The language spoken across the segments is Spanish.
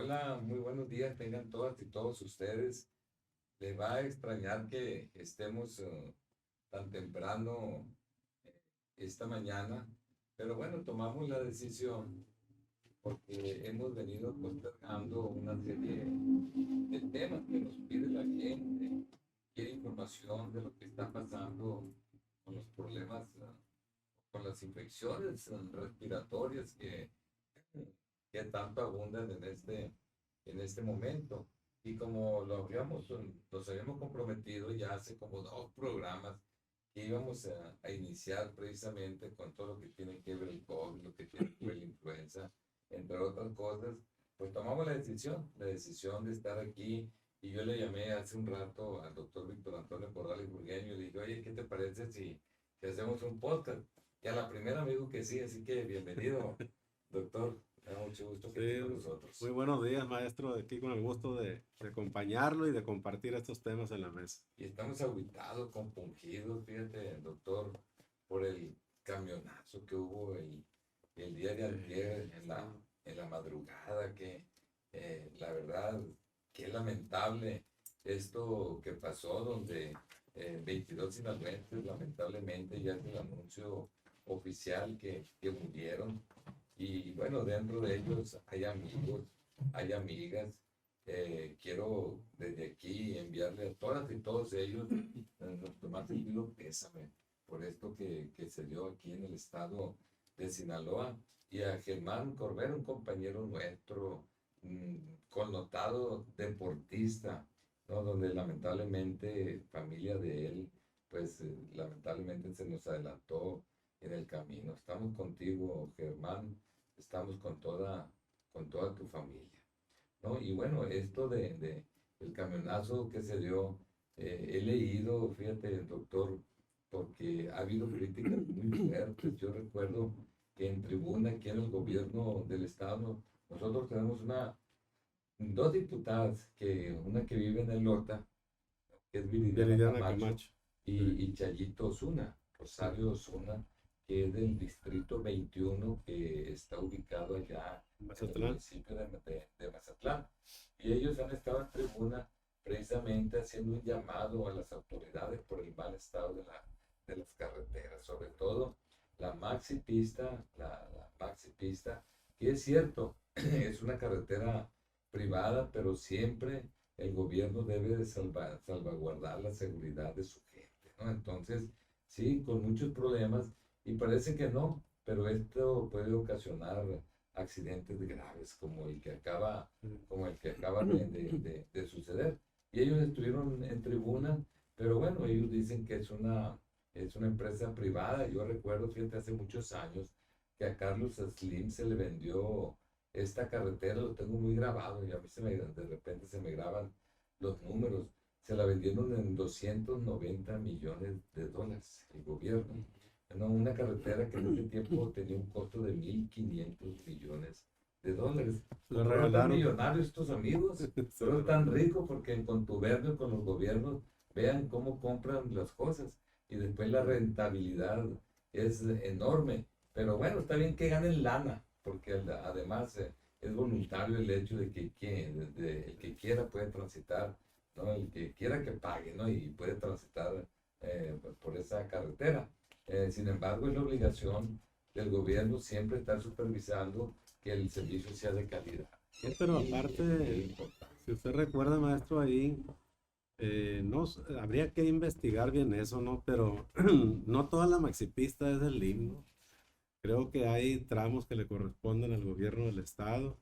Hola, muy buenos días, tengan todas y todos ustedes. Les va a extrañar que estemos tan temprano esta mañana, pero bueno, tomamos la decisión porque hemos venido postergando una serie de temas que nos pide la gente. Quiere información de lo que está pasando con los problemas, con las infecciones respiratorias que tanto abundan en este momento. Y como nos habíamos comprometido ya hace como 2 programas que íbamos a iniciar precisamente con todo lo que tiene que ver el COVID, lo que tiene que ver la influenza, entre otras cosas, pues tomamos la decisión de estar aquí. Y yo le llamé hace un rato al doctor Víctor Antonio Corrales Burgueño y le dije, oye, ¿qué te parece si hacemos un podcast? Y a la primera me dijo que sí, así que bienvenido, doctor. Me da mucho gusto que Sí, esté con muy nosotros. buenos días, maestro. Aquí con el gusto de acompañarlo y de compartir estos temas en la mesa. Y estamos aguitados, compungidos, fíjate, doctor, por el camionazo que hubo el día de antier Sí. en la madrugada, que la verdad, qué lamentable esto que pasó, donde 22 sinaloenses, lamentablemente, ya es el anuncio oficial que murieron. Y bueno, dentro de ellos hay amigos, hay amigas. Quiero desde aquí enviarle a todas y todos ellos nuestro más sentido pésame por esto que se dio aquí en el estado de Sinaloa. Y a Germán Corbera, un compañero nuestro, mm, connotado deportista, ¿no? Donde lamentablemente familia de él, pues lamentablemente se nos adelantó en el camino. Estamos contigo, Germán, estamos con toda tu familia, ¿no? Y bueno, esto de el camionazo que se dio, he leído, fíjate, doctor, porque ha habido críticas muy fuertes. Yo recuerdo que en tribuna, aquí en el gobierno del estado, nosotros tenemos dos diputadas, una que vive en el Lota, que es Viridiana Viridiana Camacho, Camacho. Sí. y Chayito Osuna, Sí. Rosario Osuna, que es del distrito 21, que está ubicado allá en el Mazatlán. municipio de Mazatlán. Y ellos han estado en tribuna precisamente haciendo un llamado a las autoridades por el mal estado de las carreteras, sobre todo la maxi pista, la maxi pista, que es cierto, es una carretera privada, pero siempre el gobierno debe de salvaguardar la seguridad de su gente, ¿no? Entonces, sí, con muchos problemas, y parece que no, pero esto puede ocasionar accidentes graves como el que acaba de suceder. Y ellos estuvieron en tribuna, pero bueno, ellos dicen que es una empresa privada. Yo recuerdo, fíjate, hace muchos años que a Carlos Slim se le vendió esta carretera, lo tengo muy grabado y a mí de repente se me graban los números. Se la vendieron en 290 millones de dólares el gobierno. No, una carretera que en ese tiempo tenía un costo de 1.500 millones de dólares. Lo Fueron tan regalaron. millonarios estos amigos, Se lo fueron tan regalaron. ricos porque en contubernio con los gobiernos, vean cómo compran las cosas y después la rentabilidad es enorme. Pero bueno, está bien que ganen lana, porque además es voluntario el hecho de el que quiera puede transitar, ¿no? El que quiera que pague, ¿no? Y puede transitar por esa carretera. Sin embargo, es la obligación del gobierno siempre estar supervisando que el servicio sea de calidad. No, pero Y eso es muy aparte, importante. si usted recuerda, maestro, ahí, no, habría que investigar bien eso, ¿no? Pero no toda la maxipista es del himno. Creo que hay tramos que le corresponden al gobierno del estado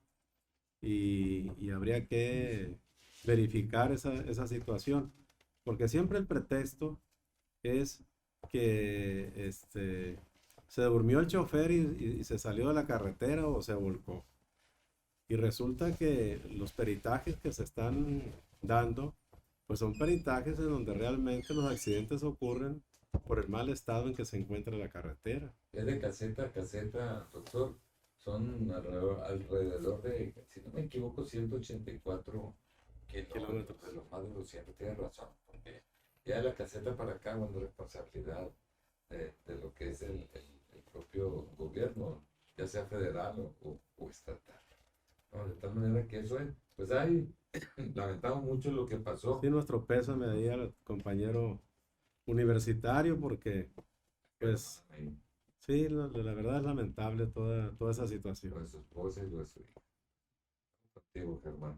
y habría que verificar esa situación, porque siempre el pretexto es que se durmió el chofer y se salió de la carretera o se volcó. Y resulta que los peritajes que se están dando, pues son peritajes en donde realmente los accidentes ocurren por el mal estado en que se encuentra la carretera. Es de caseta a caseta, doctor. Son alrededor de, si no me equivoco, 184 kilómetros de Kilómetros. los más de 200. Tienes razón, porque ya de la caseta para acá, bueno, es responsabilidad de lo que es el propio gobierno, ya sea federal o estatal. No, de tal manera que eso es. Pues ahí lamentamos mucho lo que pasó. Sí, nuestro pésame ahí al compañero universitario porque, Pero pues, ahí, sí, la verdad es lamentable toda esa situación. lo de su esposa y lo de su hijo. Contigo, Germán.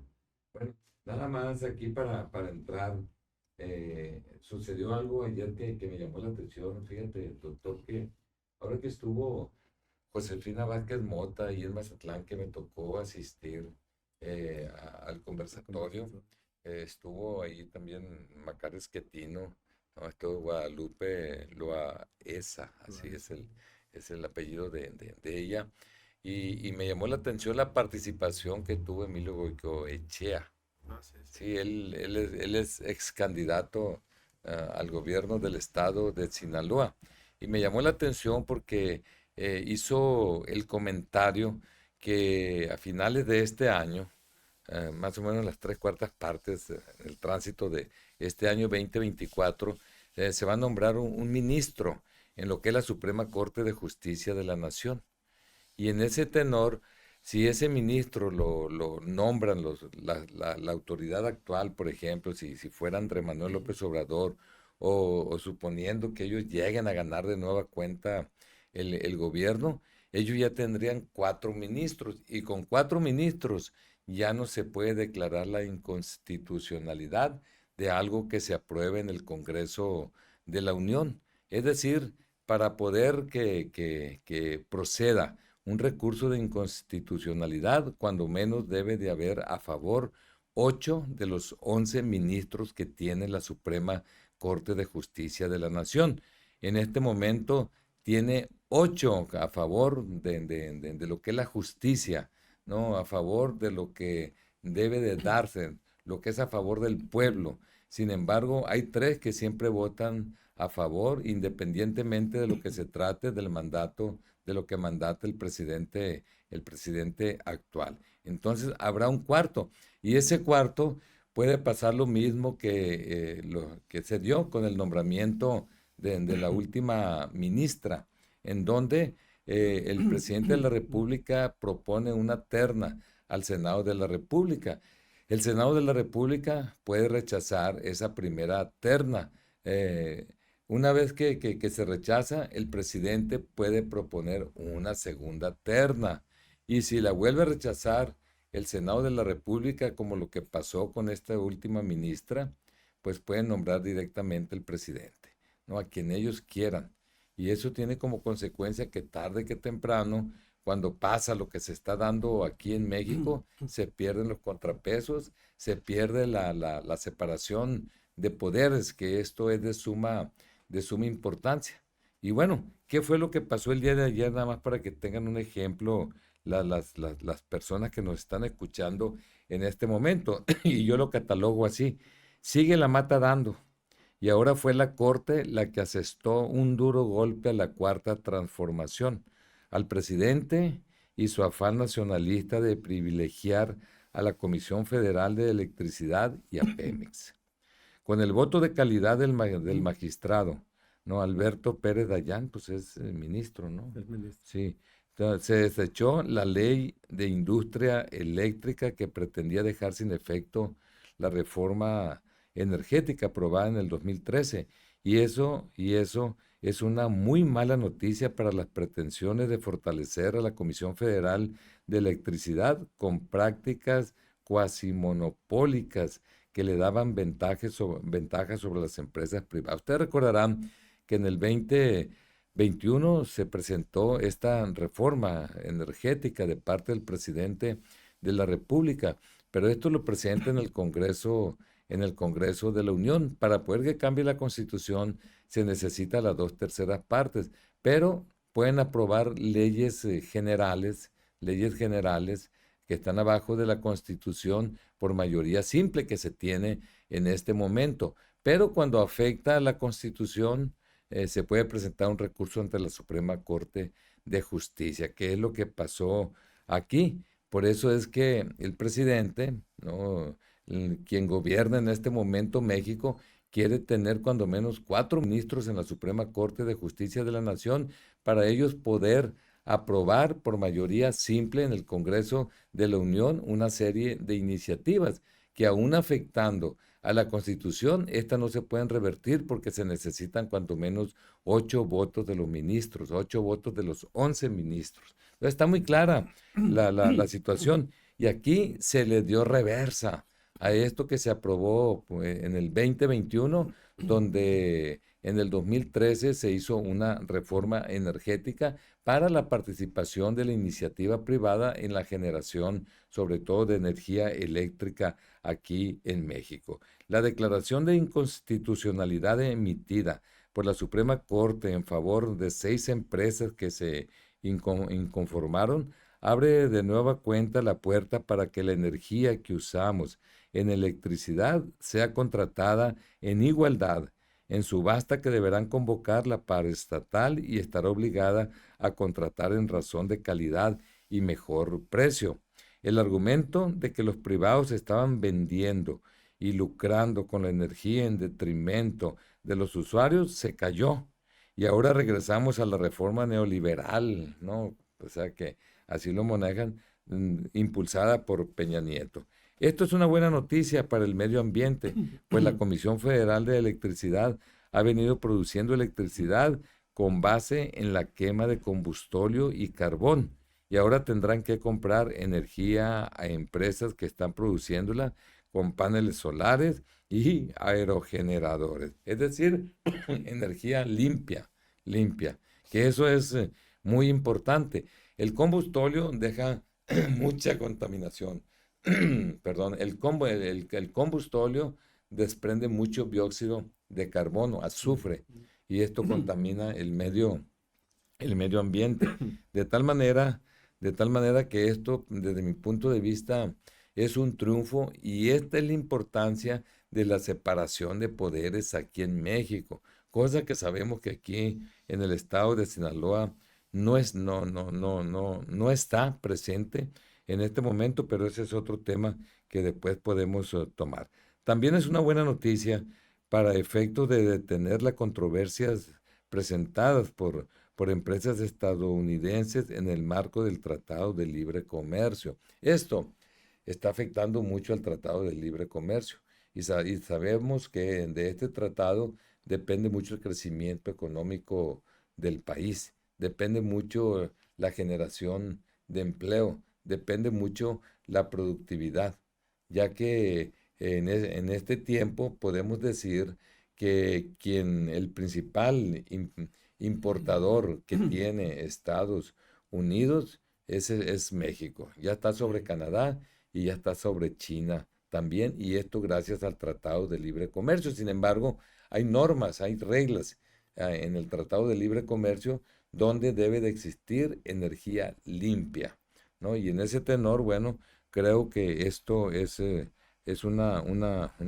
Bueno, nada más aquí para entrar. Sucedió algo ayer que me llamó la atención. Fíjate, doctor, que ahora que estuvo Josefina Vázquez Mota ahí en Mazatlán, que me tocó asistir al La conversatorio, conversación. estuvo ahí también Macar Esquetino, ¿no? Estuvo Guadalupe Loaesa, así es el apellido de ella. Y me llamó la atención la participación que tuvo Emilio Goicoechea. Ah, sí, sí. Sí, él es ex candidato al gobierno del estado de Sinaloa. Y me llamó la atención porque hizo el comentario que a finales de este año, más o menos las tres cuartas partes del tránsito de este año 2024, se va a nombrar un ministro en lo que es la Suprema Corte de Justicia de la Nación. Y en ese tenor, si ese ministro lo nombran la autoridad actual, por ejemplo, si fuera Andrés Manuel López Obrador, o suponiendo que ellos lleguen a ganar de nueva cuenta el gobierno, ellos ya tendrían cuatro ministros, y con cuatro ministros ya no se puede declarar la inconstitucionalidad de algo que se apruebe en el Congreso de la Unión. Es decir, para poder que proceda un recurso de inconstitucionalidad, cuando menos debe de haber a favor 8 de los 11 ministros que tiene la Suprema Corte de Justicia de la Nación. En este momento tiene 8 a favor de lo que es la justicia, ¿no? A favor de lo que debe de darse, lo que es a favor del pueblo. Sin embargo, hay 3 que siempre votan a favor, independientemente de lo que se trate del mandato, de lo que mandata el presidente actual. Entonces habrá un cuarto, y ese cuarto puede pasar lo mismo lo que se dio con el nombramiento de la última ministra, en donde el presidente de la República propone una terna al Senado de la República. El Senado de la República puede rechazar esa primera terna. eh, una vez que se rechaza, el presidente puede proponer una segunda terna. Y si la vuelve a rechazar el Senado de la República, como lo que pasó con esta última ministra, pues pueden nombrar directamente el presidente, ¿no? A quien ellos quieran. Y eso tiene como consecuencia que tarde que temprano, cuando pasa lo que se está dando aquí en México, se pierden los contrapesos, se pierde la separación de poderes, que esto es de suma importancia. Y bueno, ¿qué fue lo que pasó el día de ayer? Nada más para que tengan un ejemplo las personas que nos están escuchando en este momento. Y yo lo catalogo así. Sigue la mata dando. Y ahora fue la Corte la que asestó un duro golpe a la cuarta transformación, al presidente y su afán nacionalista de privilegiar a la Comisión Federal de Electricidad y a Pemex. Con el voto de calidad del magistrado, ¿no? Alberto Pérez Dayán, pues es ministro, ¿no? El ministro. Sí. Se desechó la ley de industria eléctrica que pretendía dejar sin efecto la reforma energética aprobada en el 2013. Y eso es una muy mala noticia para las pretensiones de fortalecer a la Comisión Federal de Electricidad con prácticas cuasi monopólicas que le daban ventajas sobre las empresas privadas. Ustedes recordarán que en el 2021 se presentó esta reforma energética de parte del presidente de la República, pero esto lo presenta en el Congreso de la Unión. Para poder que cambie la Constitución se necesita las dos terceras partes, pero pueden aprobar leyes generales que están abajo de la Constitución por mayoría simple que se tiene en este momento. Pero cuando afecta a la Constitución, se puede presentar un recurso ante la Suprema Corte de Justicia, que es lo que pasó aquí. Por eso es que el presidente, ¿no? Quien gobierna en este momento México, quiere tener cuando menos 4 ministros en la Suprema Corte de Justicia de la Nación para ellos poder aprobar por mayoría simple en el Congreso de la Unión una serie de iniciativas que aún afectando a la Constitución, estas no se pueden revertir porque se necesitan cuanto menos 8 votos de los ministros, 8 votos de los 11 ministros. Entonces está muy clara la situación y aquí se le dio reversa a esto que se aprobó pues, en el 2021, donde en el 2013 se hizo una reforma energética para la participación de la iniciativa privada en la generación, sobre todo de energía eléctrica aquí en México. La declaración de inconstitucionalidad emitida por la Suprema Corte en favor de 6 empresas que se inconformaron abre de nueva cuenta la puerta para que la energía que usamos en electricidad sea contratada en igualdad en subasta que deberán convocar la paraestatal y estará obligada a contratar en razón de calidad y mejor precio. El argumento de que los privados estaban vendiendo y lucrando con la energía en detrimento de los usuarios se cayó. Y ahora regresamos a la reforma neoliberal, ¿no? O sea que así lo manejan, impulsada por Peña Nieto. Esto es una buena noticia para el medio ambiente, pues la Comisión Federal de Electricidad ha venido produciendo electricidad con base en la quema de combustóleo y carbón, y ahora tendrán que comprar energía a empresas que están produciéndola con paneles solares y aerogeneradores, es decir, energía limpia, que eso es muy importante. El combustóleo deja mucha contaminación. Perdón, el combustóleo desprende mucho dióxido de carbono, azufre, y esto contamina el medio ambiente. De tal manera, de tal manera que esto, desde mi punto de vista, es un triunfo y esta es la importancia de la separación de poderes aquí en México, cosa que sabemos que aquí en el estado de Sinaloa no está presente en este momento, pero ese es otro tema que después podemos tomar. También es una buena noticia para efectos de detener las controversias presentadas por empresas estadounidenses en el marco del Tratado de Libre Comercio. Esto está afectando mucho al Tratado de Libre Comercio y sabemos que de este tratado depende mucho el crecimiento económico del país, depende mucho la generación de empleo, depende mucho la productividad, ya que en este tiempo podemos decir que el principal importador que tiene Estados Unidos es México. Ya está sobre Canadá y ya está sobre China también, y esto gracias al Tratado de Libre Comercio. Sin embargo, hay normas, hay reglas en el Tratado de Libre Comercio donde debe de existir energía limpia, ¿no? Y en ese tenor, bueno, creo que esto es una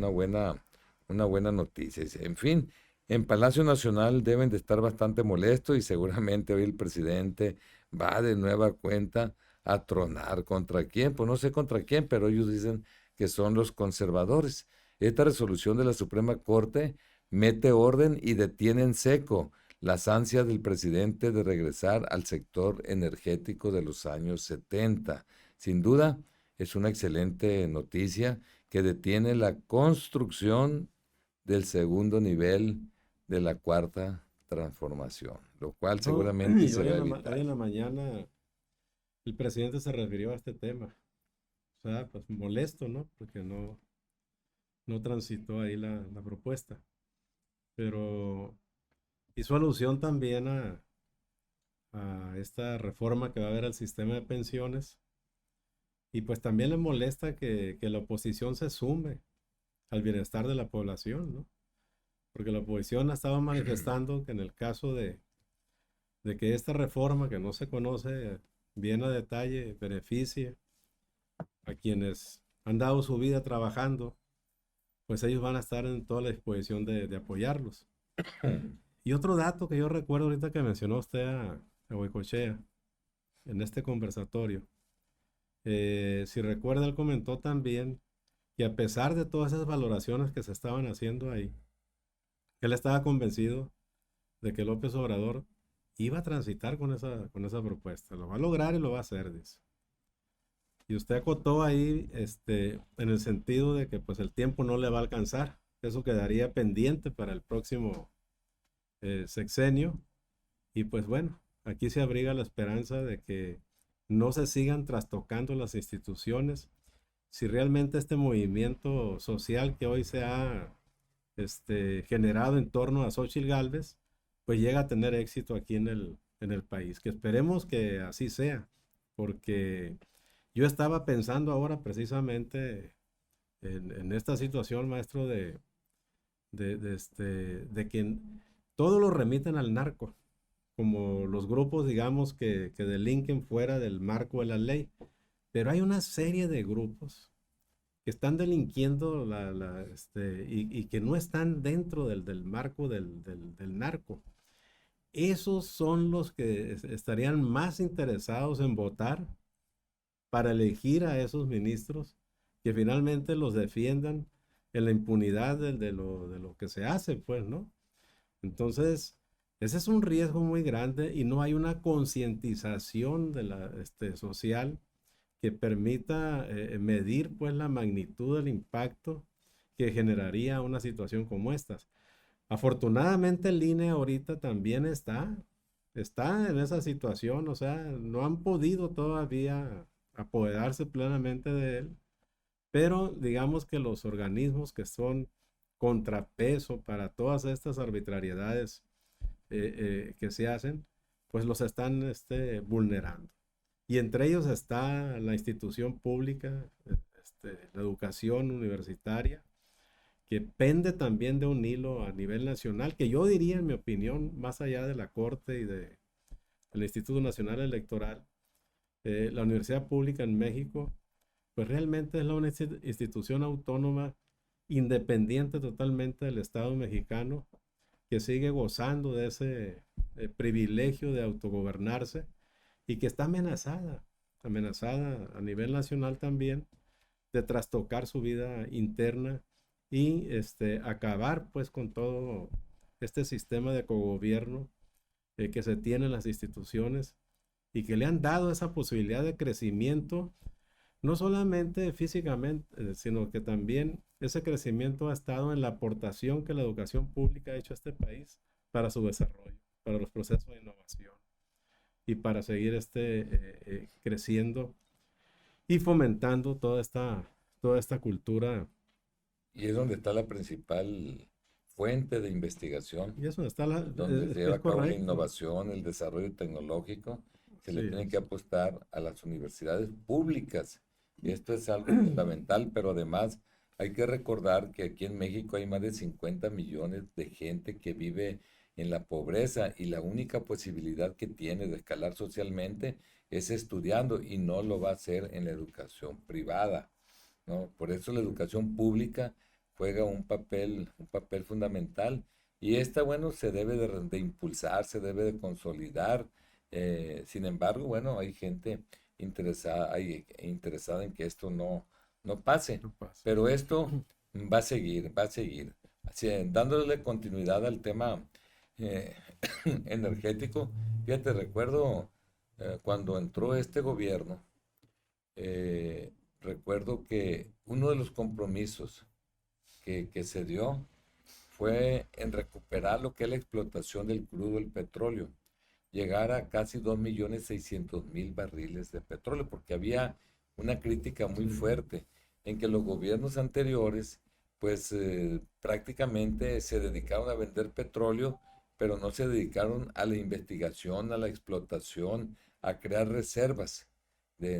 buena noticia. En fin, en Palacio Nacional deben de estar bastante molestos y seguramente hoy el presidente va de nueva cuenta a tronar. ¿Contra quién? Pues no sé contra quién, pero ellos dicen que son los conservadores. Esta resolución de la Suprema Corte mete orden y detiene en seco las ansias del presidente de regresar al sector energético de los años 70. Sin duda, es una excelente noticia que detiene la construcción del segundo nivel de la cuarta transformación, lo cual No, seguramente y se va a hoy evitar. en la mañana el presidente se refirió a este tema. O sea, pues molesto, ¿no? Porque no transitó ahí la propuesta. Pero hizo alusión también a esta reforma que va a haber al sistema de pensiones. Y pues también le molesta que la oposición se sume al bienestar de la población, ¿no? Porque la oposición ha estado manifestando que en el caso de que esta reforma que no se conoce bien a detalle beneficie a quienes han dado su vida trabajando, pues ellos van a estar en toda la disposición de apoyarlos. Y otro dato que yo recuerdo ahorita que mencionó usted a Huecochea en este conversatorio, si recuerda, él comentó también que a pesar de todas esas valoraciones que se estaban haciendo ahí, él estaba convencido de que López Obrador iba a transitar con esa propuesta. Lo va a lograr y lo va a hacer, dice. Y usted acotó ahí, en el sentido de que pues el tiempo no le va a alcanzar. Eso quedaría pendiente para el próximo sexenio. Y pues bueno, aquí se abriga la esperanza de que no se sigan trastocando las instituciones. Si realmente este movimiento social que hoy se ha generado en torno a Xóchitl Gálvez, pues llega a tener éxito aquí en el país. Que esperemos que así sea, porque yo estaba pensando ahora precisamente en esta situación, maestro, de que todo lo remiten al narco, como los grupos, digamos, que delinquen fuera del marco de la ley. Pero hay una serie de grupos que están delinquiendo y que no están dentro del marco del narco. Esos son los que estarían más interesados en votar para elegir a esos ministros que finalmente los defiendan en la impunidad de lo que se hace, pues, ¿no? Entonces, ese es un riesgo muy grande y no hay una concientización de social que permita medir, pues, la magnitud del impacto que generaría una situación como estas. Afortunadamente el INE ahorita también está en esa situación, o sea, no han podido todavía apoderarse plenamente de él, pero digamos que los organismos que son contrapeso para todas estas arbitrariedades que se hacen, pues los están vulnerando. Y entre ellos está la institución pública, la educación universitaria, que pende también de un hilo a nivel nacional, que yo diría, en mi opinión, más allá de la Corte y del Instituto Nacional Electoral, la universidad pública en México, pues realmente es una institución autónoma, independiente totalmente del Estado mexicano, que sigue gozando de ese privilegio de autogobernarse y que está amenazada a nivel nacional también de trastocar su vida interna y acabar pues con todo este sistema de cogobierno que se tiene en las instituciones y que le han dado esa posibilidad de crecimiento, no solamente físicamente, sino que también ese crecimiento ha estado en la aportación que la educación pública ha hecho a este país para su desarrollo, para los procesos de innovación y para seguir creciendo y fomentando toda esta cultura. Y es donde está la principal fuente de investigación, Y eso donde se lleva es a cabo la correcto. innovación, el desarrollo tecnológico. Se Sí le tiene que es. apostar a las universidades públicas. Y esto es algo fundamental, pero además hay que recordar que aquí en México hay más de 50 millones de gente que vive en la pobreza y la única posibilidad que tiene de escalar socialmente es estudiando y no lo va a hacer en la educación privada, ¿no? Por eso la educación pública juega un papel fundamental y esta, bueno, se debe de impulsar, se debe de consolidar. Sin embargo, bueno, hay gente interesada en que esto no pase, No pasa. pero esto va a seguir, va a seguir. Así, dándole continuidad al tema eh, energético, fíjate, recuerdo cuando entró este gobierno, eh, recuerdo que uno de los compromisos que se dio fue en recuperar lo que es la explotación del crudo, el petróleo, llegar a casi 2.600.000 barriles de petróleo, porque había una crítica muy Sí. fuerte en que los gobiernos anteriores, pues prácticamente se dedicaron a vender petróleo, pero no se dedicaron a la investigación, a la explotación, a crear reservas de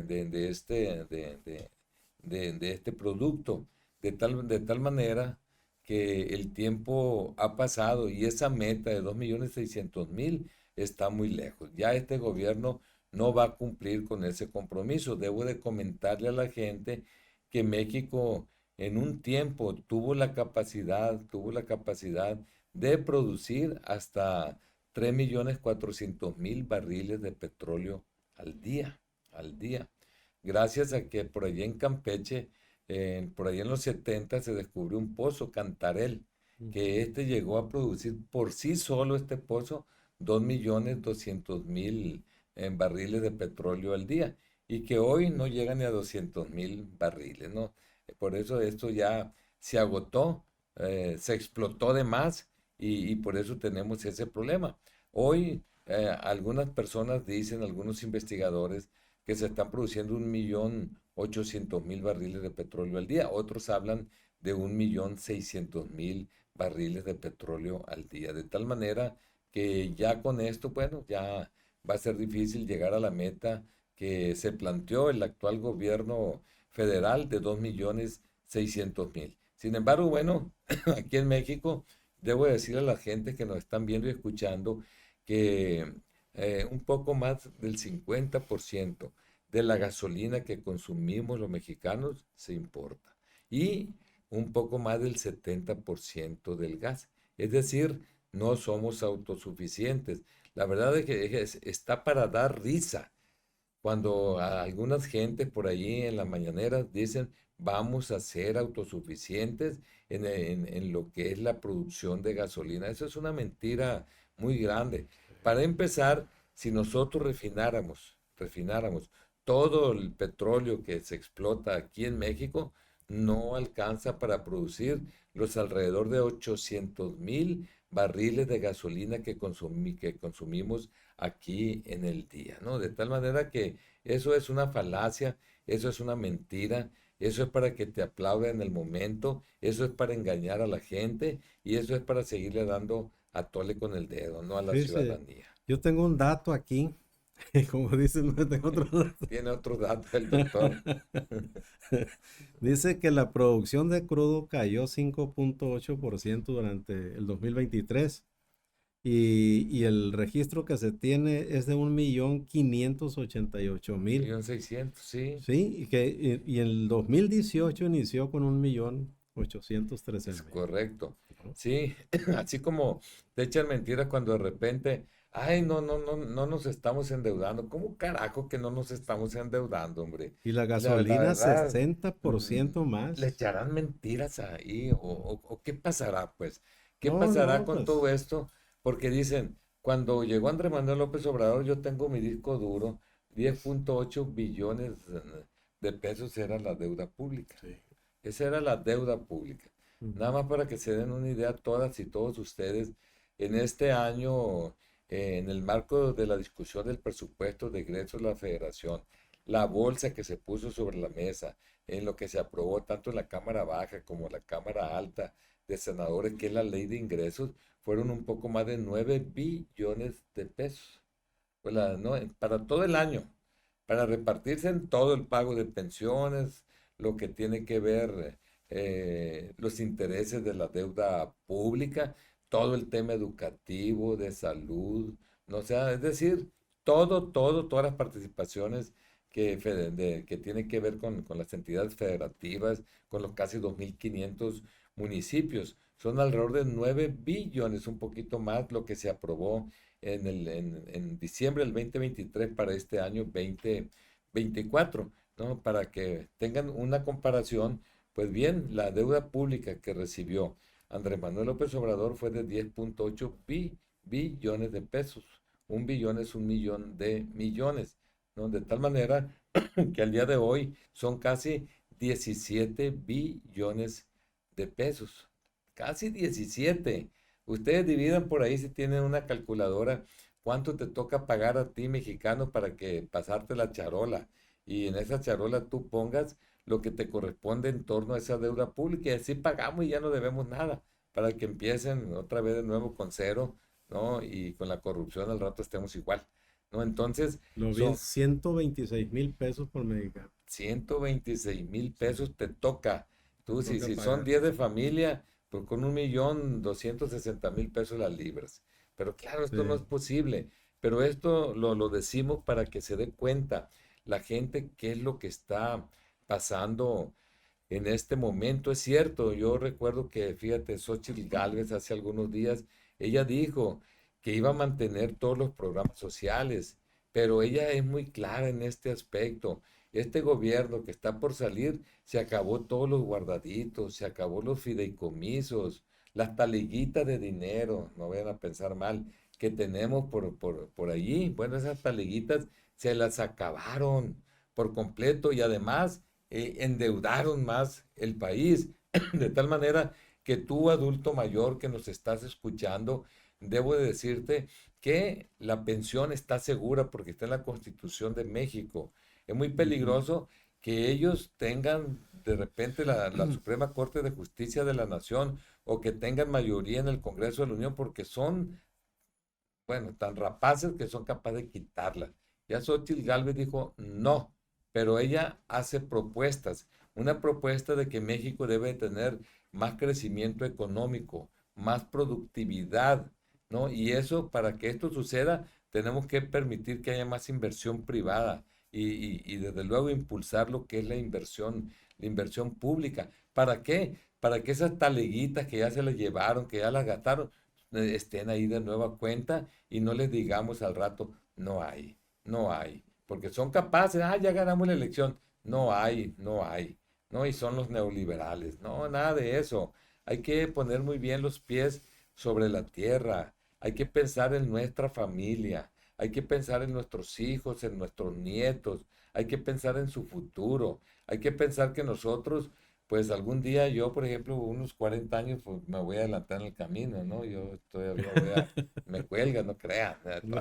este producto, de tal manera que el tiempo ha pasado y esa meta de 2.600.000 está muy lejos. Ya este gobierno no va a cumplir con ese compromiso. Debo de comentarle a la gente que México en un tiempo tuvo la capacidad de producir hasta 3.400.000 barriles de petróleo al día. Gracias a que por allí en Campeche, por allí en los 70 se descubrió un pozo, Cantarell, Mm. que llegó a producir por sí solo este pozo 2.200.000 barriles de petróleo al día y que hoy no llegan ni a 200.000 barriles, ¿no? Por eso esto ya se agotó, se explotó de más y por eso tenemos ese problema. Hoy algunas personas dicen, algunos investigadores, que se están produciendo 1.800.000 barriles de petróleo al día. Otros hablan de 1.600.000 barriles de petróleo al día. De tal manera que ya con esto, bueno, ya va a ser difícil llegar a la meta que se planteó el actual gobierno federal de 2.600.000. Sin embargo, bueno, aquí en México, debo decir a la gente que nos están viendo y escuchando que un poco más del 50% de la gasolina que consumimos los mexicanos se importa y un poco más del 70% del gas. Es decir, no somos autosuficientes. La verdad es que está para dar risa cuando a algunas gentes por allí en la mañanera dicen vamos a ser autosuficientes en lo que es la producción de gasolina. Eso es una mentira muy grande. Para empezar, si nosotros refináramos todo el petróleo que se explota aquí en México, no alcanza para producir los alrededor de 800.000 barriles de gasolina que consumimos aquí en el día, ¿no? De tal manera que eso es una falacia, eso es una mentira, eso es para que te aplaudan en el momento, eso es para engañar a la gente y eso es para seguirle dando a tole con el dedo, no a la Fíjese, ciudadanía. yo tengo un dato aquí, como dicen, no tengo otro dato. Tiene otro dato el doctor. Dice que la producción de crudo cayó 5.8% durante el 2023 y el registro que se tiene es de 1.588.000. 1.600.000, sí, Sí, y el 2018 inició con 1.813.000. es correcto. ¿No? Sí, así como te echan mentiras cuando de repente, ay, no, no, no, no nos estamos endeudando. ¿Cómo carajo que no nos estamos endeudando, hombre? Y la La gasolina verdad, 60% le más. echarán mentiras ahí, o qué pasará, pues, ¿qué No, pasará no, con pues todo esto? Porque dicen, cuando llegó Andrés Manuel López Obrador, yo tengo mi disco duro, 10.8 billones de pesos era la deuda pública. sí. Esa era la deuda pública. Nada Ujú. más para que se den una idea todas y todos ustedes, en este año, en el marco de la discusión del presupuesto de egresos de la Federación, la bolsa que se puso sobre la mesa, en lo que se aprobó tanto en la Cámara Baja como en la Cámara Alta de Senadores, que es la ley de ingresos, fueron un poco más de 9 billones de pesos. Pues ¿no? Para todo el año, para repartirse en todo el pago de pensiones, lo que tiene que ver los intereses de la deuda pública, todo el tema educativo, de salud, no o sea, es decir, todas las participaciones que tienen que ver con las entidades federativas, con los casi 2.500 municipios. Son alrededor de 9 billones, un poquito más lo que se aprobó en diciembre del 2023 para este año 2024, ¿no? Para que tengan una comparación, pues bien, la deuda pública que recibió Andrés Manuel López Obrador fue de 10.8 billones de pesos. Un billón es 1.000.000 de millones, ¿no? De tal manera que al día de hoy son casi 17 billones de pesos. Casi 17. Ustedes dividan por ahí si tienen una calculadora cuánto te toca pagar a ti mexicano para que pasarte la charola y en esa charola tú pongas lo que te corresponde en torno a esa deuda pública y así pagamos y ya no debemos nada para que empiecen otra vez de nuevo con cero, ¿no? Y con la corrupción al rato estemos igual, ¿no? Entonces, Lo vi en son 126.000 pesos por medicamento. 126.000 pesos te toca. Me Tú, toca si son pagar. 10 de familia, pues con 1.260.000 pesos las libras. Pero claro, esto no es Sí. posible. Pero esto lo decimos para que se dé cuenta la gente qué es lo que está pasando en este momento. Es cierto, yo recuerdo que, fíjate, Xóchitl Gálvez hace algunos días, ella dijo que iba a mantener todos los programas sociales, pero ella es muy clara en este aspecto. Este gobierno que está por salir, se acabó todos los guardaditos, se acabó los fideicomisos, las taliguitas de dinero, no vayan a pensar mal, que tenemos por allí, bueno, esas taleguitas se las acabaron por completo y además endeudaron más el país, de tal manera que tú, adulto mayor que nos estás escuchando, debo de decirte que la pensión está segura porque está en la Constitución de México. Es muy Ujú. peligroso que ellos tengan de repente la Suprema Corte de Justicia de la Nación o que tengan mayoría en el Congreso de la Unión porque son, bueno, tan rapaces que son capaces de quitarla. Ya Xóchitl Gálvez dijo no, pero ella hace propuestas. Una propuesta de que México debe tener más crecimiento económico, más productividad, ¿no? Y eso, para que esto suceda, tenemos que permitir que haya más inversión privada y desde luego impulsar lo que es la inversión pública. ¿Para qué? Para que esas taleguitas que ya se las llevaron, que ya las gastaron, estén ahí de nueva cuenta y no les digamos al rato, no hay, no hay, porque son capaces, ya ganamos la elección, no hay, no hay, no, y son los neoliberales, no, nada de eso. Hay que poner muy bien los pies sobre la tierra, hay que pensar en nuestra familia, hay que pensar en nuestros hijos, en nuestros nietos, hay que pensar en su futuro, hay que pensar que nosotros pues algún día yo, por ejemplo, unos 40 años, pues me voy a adelantar en el camino, ¿no? Me cuelga, no crean. No,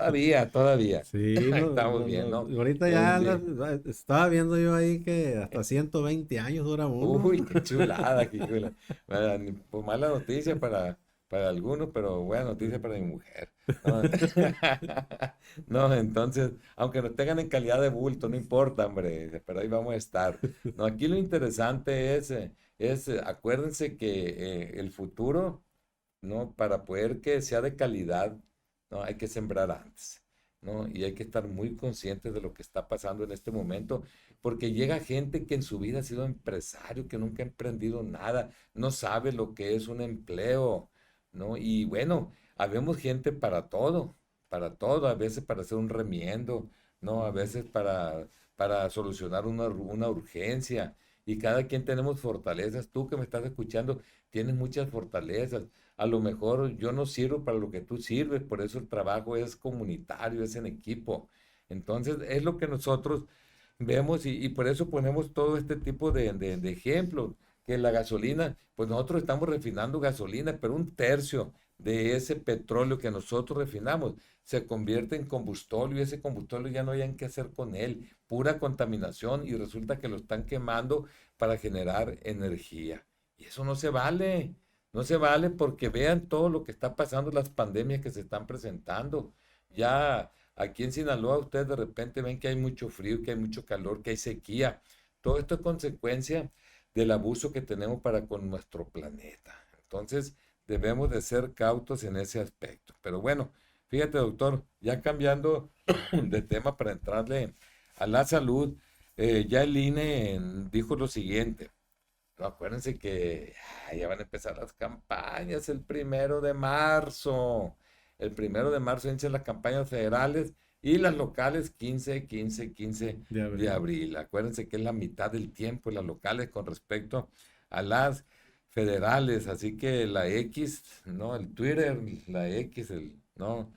Todavía. sí, no, Estamos no, bien, ¿no? no. Ahorita Un ya día. estaba viendo yo ahí que hasta 120 años dura uno. Uy, qué chulada, qué chula. Pues mala noticia para algunos, pero buena noticia para mi mujer. No, no, entonces, aunque nos tengan en calidad de bulto, no importa, hombre, pero ahí vamos a estar. No, aquí lo interesante acuérdense que el futuro, ¿no? Para poder que sea de calidad, ¿no? Hay que sembrar antes, ¿no? Y hay que estar muy conscientes de lo que está pasando en este momento, porque llega gente que en su vida ha sido empresario, que nunca ha emprendido nada, no sabe lo que es un empleo, ¿no? Y bueno, habemos gente para todo, a veces para hacer un remiendo, ¿no? A veces para solucionar una urgencia. Y cada quien tenemos fortalezas. Tú que me estás escuchando, tienes muchas fortalezas. A lo mejor yo no sirvo para lo que tú sirves, por eso el trabajo es comunitario, es en equipo. Entonces, es lo que nosotros vemos y por eso ponemos todo este tipo de ejemplos, que la gasolina, pues nosotros estamos refinando gasolina, pero un tercio de ese petróleo que nosotros refinamos se convierte en combustóleo y ese combustóleo ya no hay qué hacer con él, pura contaminación y resulta que lo están quemando para generar energía. Y eso no se vale. No se vale porque vean todo lo que está pasando, las pandemias que se están presentando. Ya aquí en Sinaloa ustedes de repente ven que hay mucho frío, que hay mucho calor, que hay sequía. Todo esto es consecuencia del abuso que tenemos para con nuestro planeta. Entonces debemos de ser cautos en ese aspecto. Pero bueno, fíjate doctor, ya cambiando de tema para entrarle a la salud, ya el INE dijo lo siguiente. No, acuérdense que ya van a empezar las campañas el 1 de marzo. El 1 de marzo inician las campañas federales y las locales 15 De de abril. abril. Acuérdense que es la mitad del tiempo las locales con respecto a las federales. Así que la X, ¿no? El Twitter, la X, ¿no?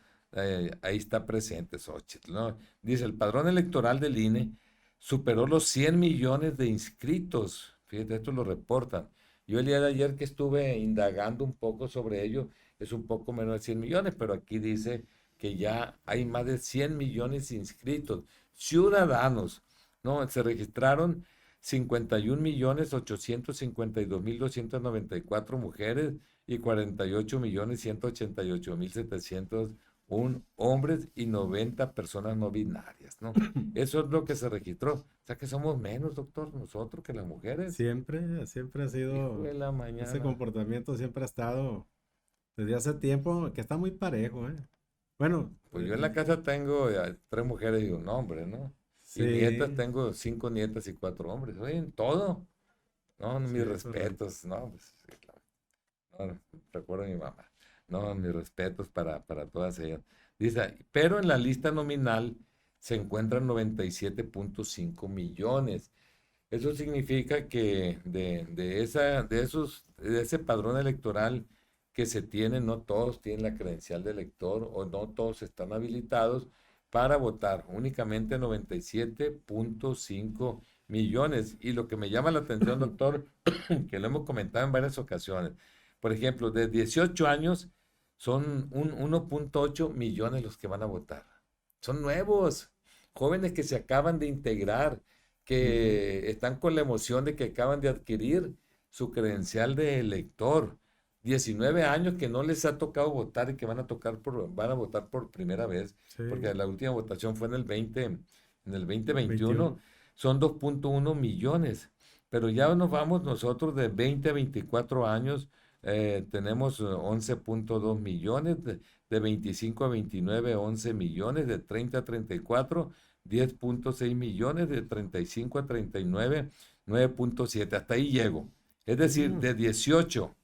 Ahí está presente Xóchitl, ¿no? Dice, el padrón electoral del INE superó los 100 millones de inscritos. Fíjate, esto lo reportan. Yo el día de ayer que estuve indagando un poco sobre ello, es un poco menos de 100 millones, pero aquí dice que ya hay más de 100 millones inscritos. Ciudadanos, ¿no? Se registraron 51.852.294 mujeres y 48.188.701 hombres y 90 personas no binarias, ¿no? Eso es lo que se registró. O sea que somos menos, doctor, nosotros que las mujeres. Siempre ha Hijo sido, de la ese mañana. comportamiento siempre ha estado desde hace tiempo, que está muy parejo, ¿eh? Bueno, Pues yo en la casa tengo 3 mujeres y un hombre, ¿no? Y nietas, sí, tengo 5 nietas y 4 hombres. Oye, en todo. No, no, sí, mis es correcto. respetos. No, pues, sí, claro. No, recuerdo a mi mamá. No, mis respetos para todas ellas. Dice, pero en la lista nominal se encuentran 97.5 millones. Eso significa que de ese padrón electoral que se tienen, no todos tienen la credencial de elector o no todos están habilitados para votar, únicamente 97.5 millones. Y lo que me llama la atención, doctor, que lo hemos comentado en varias ocasiones, por ejemplo, de 18 años son 1.8 millones los que van a votar. Son nuevos, jóvenes que se acaban de integrar, Ujú. que están con la emoción de que acaban de adquirir su credencial de elector. 19 años que no les ha tocado votar y que van a votar por primera vez, Sí, porque la última votación fue en el 21. 2021, son 2.1 millones. Pero ya nos vamos nosotros de 20 a 24 años, tenemos 11.2 millones, de 25 a 29, 11 millones, de 30 a 34, 10.6 millones, de 35 a 39, 9.7. Hasta ahí llego. Es decir, Mm, de 18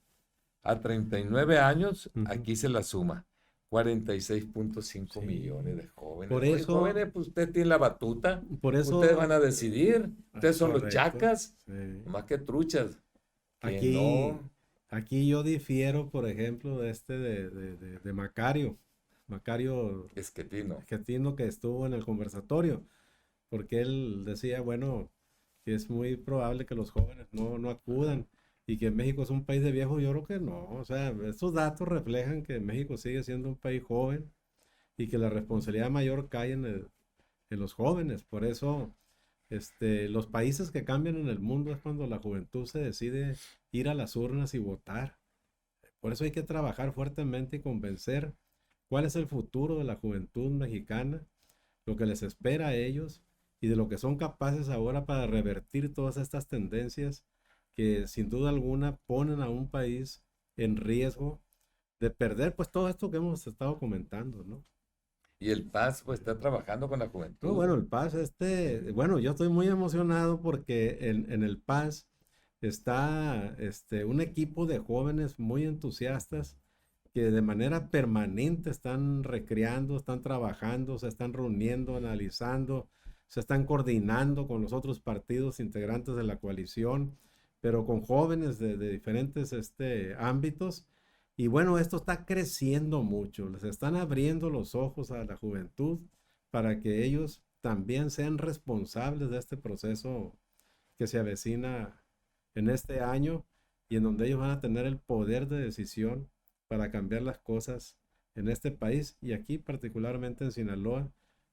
a 39 años, ujú. aquí se la suma. 46.5 millones Sí. de jóvenes. Por Oye, eso, jóvenes, pues ustedes tienen la batuta, por ustedes van eso, a decidir, ustedes son los correcto. chacas, Sí. más que truchas, que Aquí, no, aquí yo difiero, por ejemplo, de de Macario. Macario esquetino. Schettino, que estuvo en el conversatorio, porque él decía, bueno, que es muy probable que los jóvenes no acudan y que México es un país de viejos. Yo creo que no. O sea, estos datos reflejan que México sigue siendo un país joven y que la responsabilidad mayor cae en los jóvenes. Por eso, los países que cambian en el mundo es cuando la juventud se decide ir a las urnas y votar. Por eso hay que trabajar fuertemente y convencer cuál es el futuro de la juventud mexicana, lo que les espera a ellos y de lo que son capaces ahora para revertir todas estas tendencias que sin duda alguna ponen a un país en riesgo de perder pues todo esto que hemos estado comentando, ¿no? Y el Paz, pues está trabajando con la No, juventud. bueno, el PAS, bueno, yo estoy muy emocionado porque en el PAS está un equipo de jóvenes muy entusiastas que de manera permanente están recreando, están trabajando, se están reuniendo, analizando, se están coordinando con los otros partidos integrantes de la coalición, pero con jóvenes de diferentes ámbitos. Y bueno, esto está creciendo mucho, les están abriendo los ojos a la juventud para que ellos también sean responsables de este proceso que se avecina en este año y en donde ellos van a tener el poder de decisión para cambiar las cosas en este país y aquí particularmente en Sinaloa,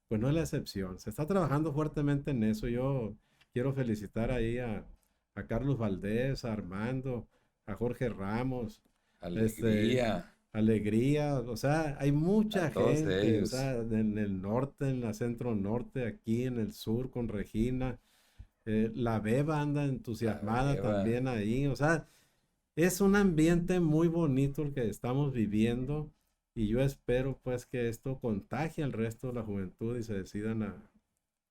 pues no es la excepción. Se está trabajando fuertemente en eso. Yo quiero felicitar ahí a Carlos Valdés, a Armando, a Jorge Ramos, este, Alegría Alegría, o sea, hay a mucha todos gente, o ellos. sea, en el norte, en la centro norte, aquí en el sur con Regina, la Beba anda La entusiasmada beba. también ahí, o sea, es un ambiente muy bonito el que estamos viviendo y yo espero pues que esto contagie al resto de la juventud y se decidan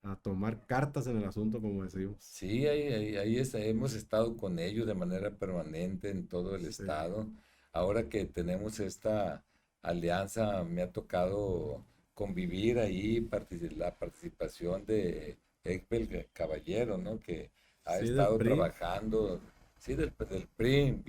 a tomar cartas en el asunto, como decimos. Sí, hemos estado con ellos de manera permanente en todo el Sí, estado. Ahora que tenemos esta alianza, me ha tocado convivir ahí, la participación de Ekbel Caballero, ¿no? Que ha sí, del estado PRI. trabajando, sí, del PRI,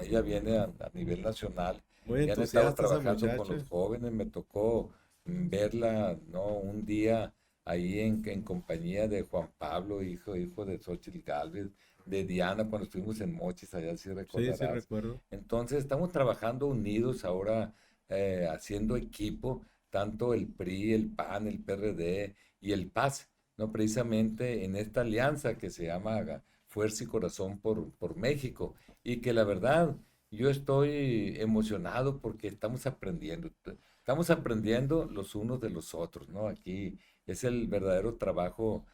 ella viene a nivel nacional Muy y han estado entusiasta esa trabajando con los muchacha. jóvenes. Me tocó verla, ¿no? Un día ahí en compañía de Juan Pablo, hijo de Xochitl Gálvez, de Diana, cuando estuvimos en Mochis, allá sí Sí, sí recordarás. recuerdo. Entonces estamos trabajando unidos ahora, haciendo equipo, tanto el PRI, el PAN, el PRD y el PAS, ¿no? Precisamente en esta alianza que se llama Fuerza y Corazón por México, y que la verdad yo estoy emocionado porque estamos aprendiendo los unos de los otros, ¿no? Aquí es el verdadero trabajo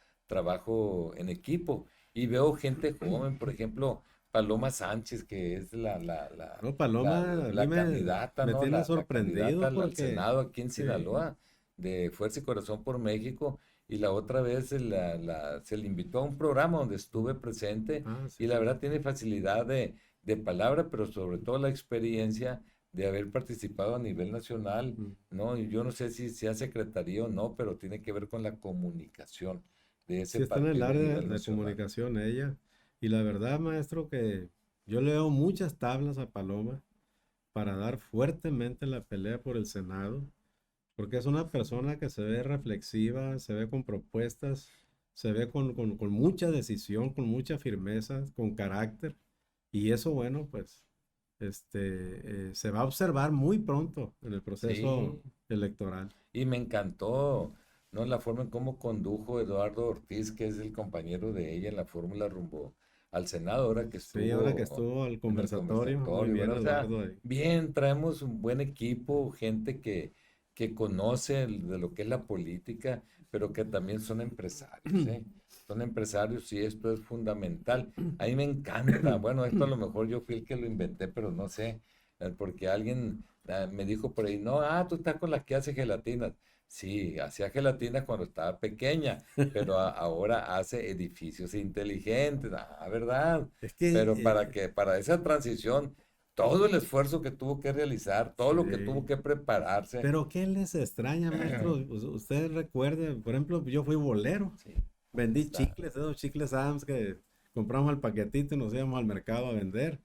en equipo. Y veo gente joven, por ejemplo, Paloma Sánchez, que es No, Paloma, a mí la candidata, me ¿no? tiene La candidata sorprendido al porque, Senado aquí en sí, Sinaloa, de Fuerza y Corazón por México. Y la otra vez se le invitó a un programa donde estuve presente ah, y la sí. verdad tiene facilidad de palabra, pero sobre todo la experiencia de haber participado a nivel nacional, Mm. ¿no? Y yo no sé si sea secretaría o no, pero tiene que ver con la comunicación de ese Sí está en el partido a área nivel de nacional. comunicación ella. Y la verdad, maestro, que yo le veo muchas tablas a Paloma. para dar fuertemente la pelea por el Senado, porque es una persona que se ve reflexiva, se ve con propuestas, se ve con mucha decisión, con mucha firmeza, con carácter, y eso, bueno, pues, se va a observar muy pronto en el proceso Sí, electoral. y me encantó, ¿no? La forma en cómo condujo Eduardo Ortiz, que es el compañero de ella en la fórmula rumbo al Senado, ahora que Sí, ahora que estuvo estuvo el en el conversatorio, muy conversatorio, bien, ¿verdad? O sea, Eduardo. Ahí. bien, traemos un buen equipo, gente que conoce de lo que es la política, pero que también son empresarios, ¿eh? Son empresarios y esto es fundamental. A mí me encanta, bueno, esto a lo mejor yo fui el que lo inventé, pero no sé, porque alguien me dijo por ahí, no, tú estás con la que hace gelatinas. Sí, hacía gelatinas cuando estaba pequeña, pero ahora hace edificios inteligentes, ¿verdad? Es que, Pero para esa transición, todo el esfuerzo que tuvo que realizar, todo lo que tuvo sí. que prepararse, Pero ¿qué les extraña, maestro? Usted recuerde, por ejemplo, yo fui bolero, sí, vendí está, chicles, esos chicles Adams que compramos el paquetito y nos íbamos al mercado a vender.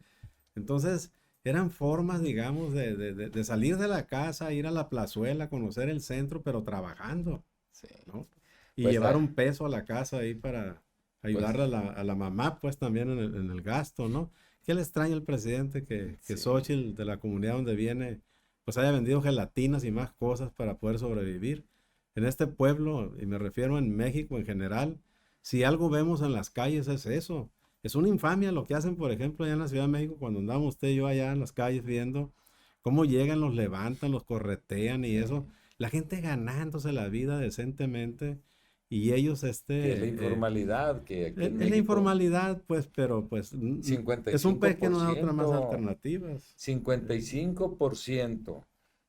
Entonces, eran formas, digamos, de salir de la casa, ir a la plazuela, conocer el centro, pero trabajando, sí. ¿no? Y Pues, llevar un peso a la casa ahí para pues, ayudarle a la mamá, pues también en el gasto, ¿no? ¿Qué le extraña al presidente que sí, Xochitl, de la comunidad donde viene, pues haya vendido gelatinas y más cosas para poder sobrevivir? En este pueblo, y me refiero en México en general, si algo vemos en las calles es eso. Es una infamia lo que hacen, por ejemplo, allá en la Ciudad de México, cuando andamos usted y yo allá en las calles viendo cómo llegan, los levantan, los corretean y sí. eso. La gente ganándose la vida decentemente y ellos, Que es la informalidad, que aquí en es la México, informalidad, pues, pero pues es un pez que no da otra más 55%, alternativas. 55%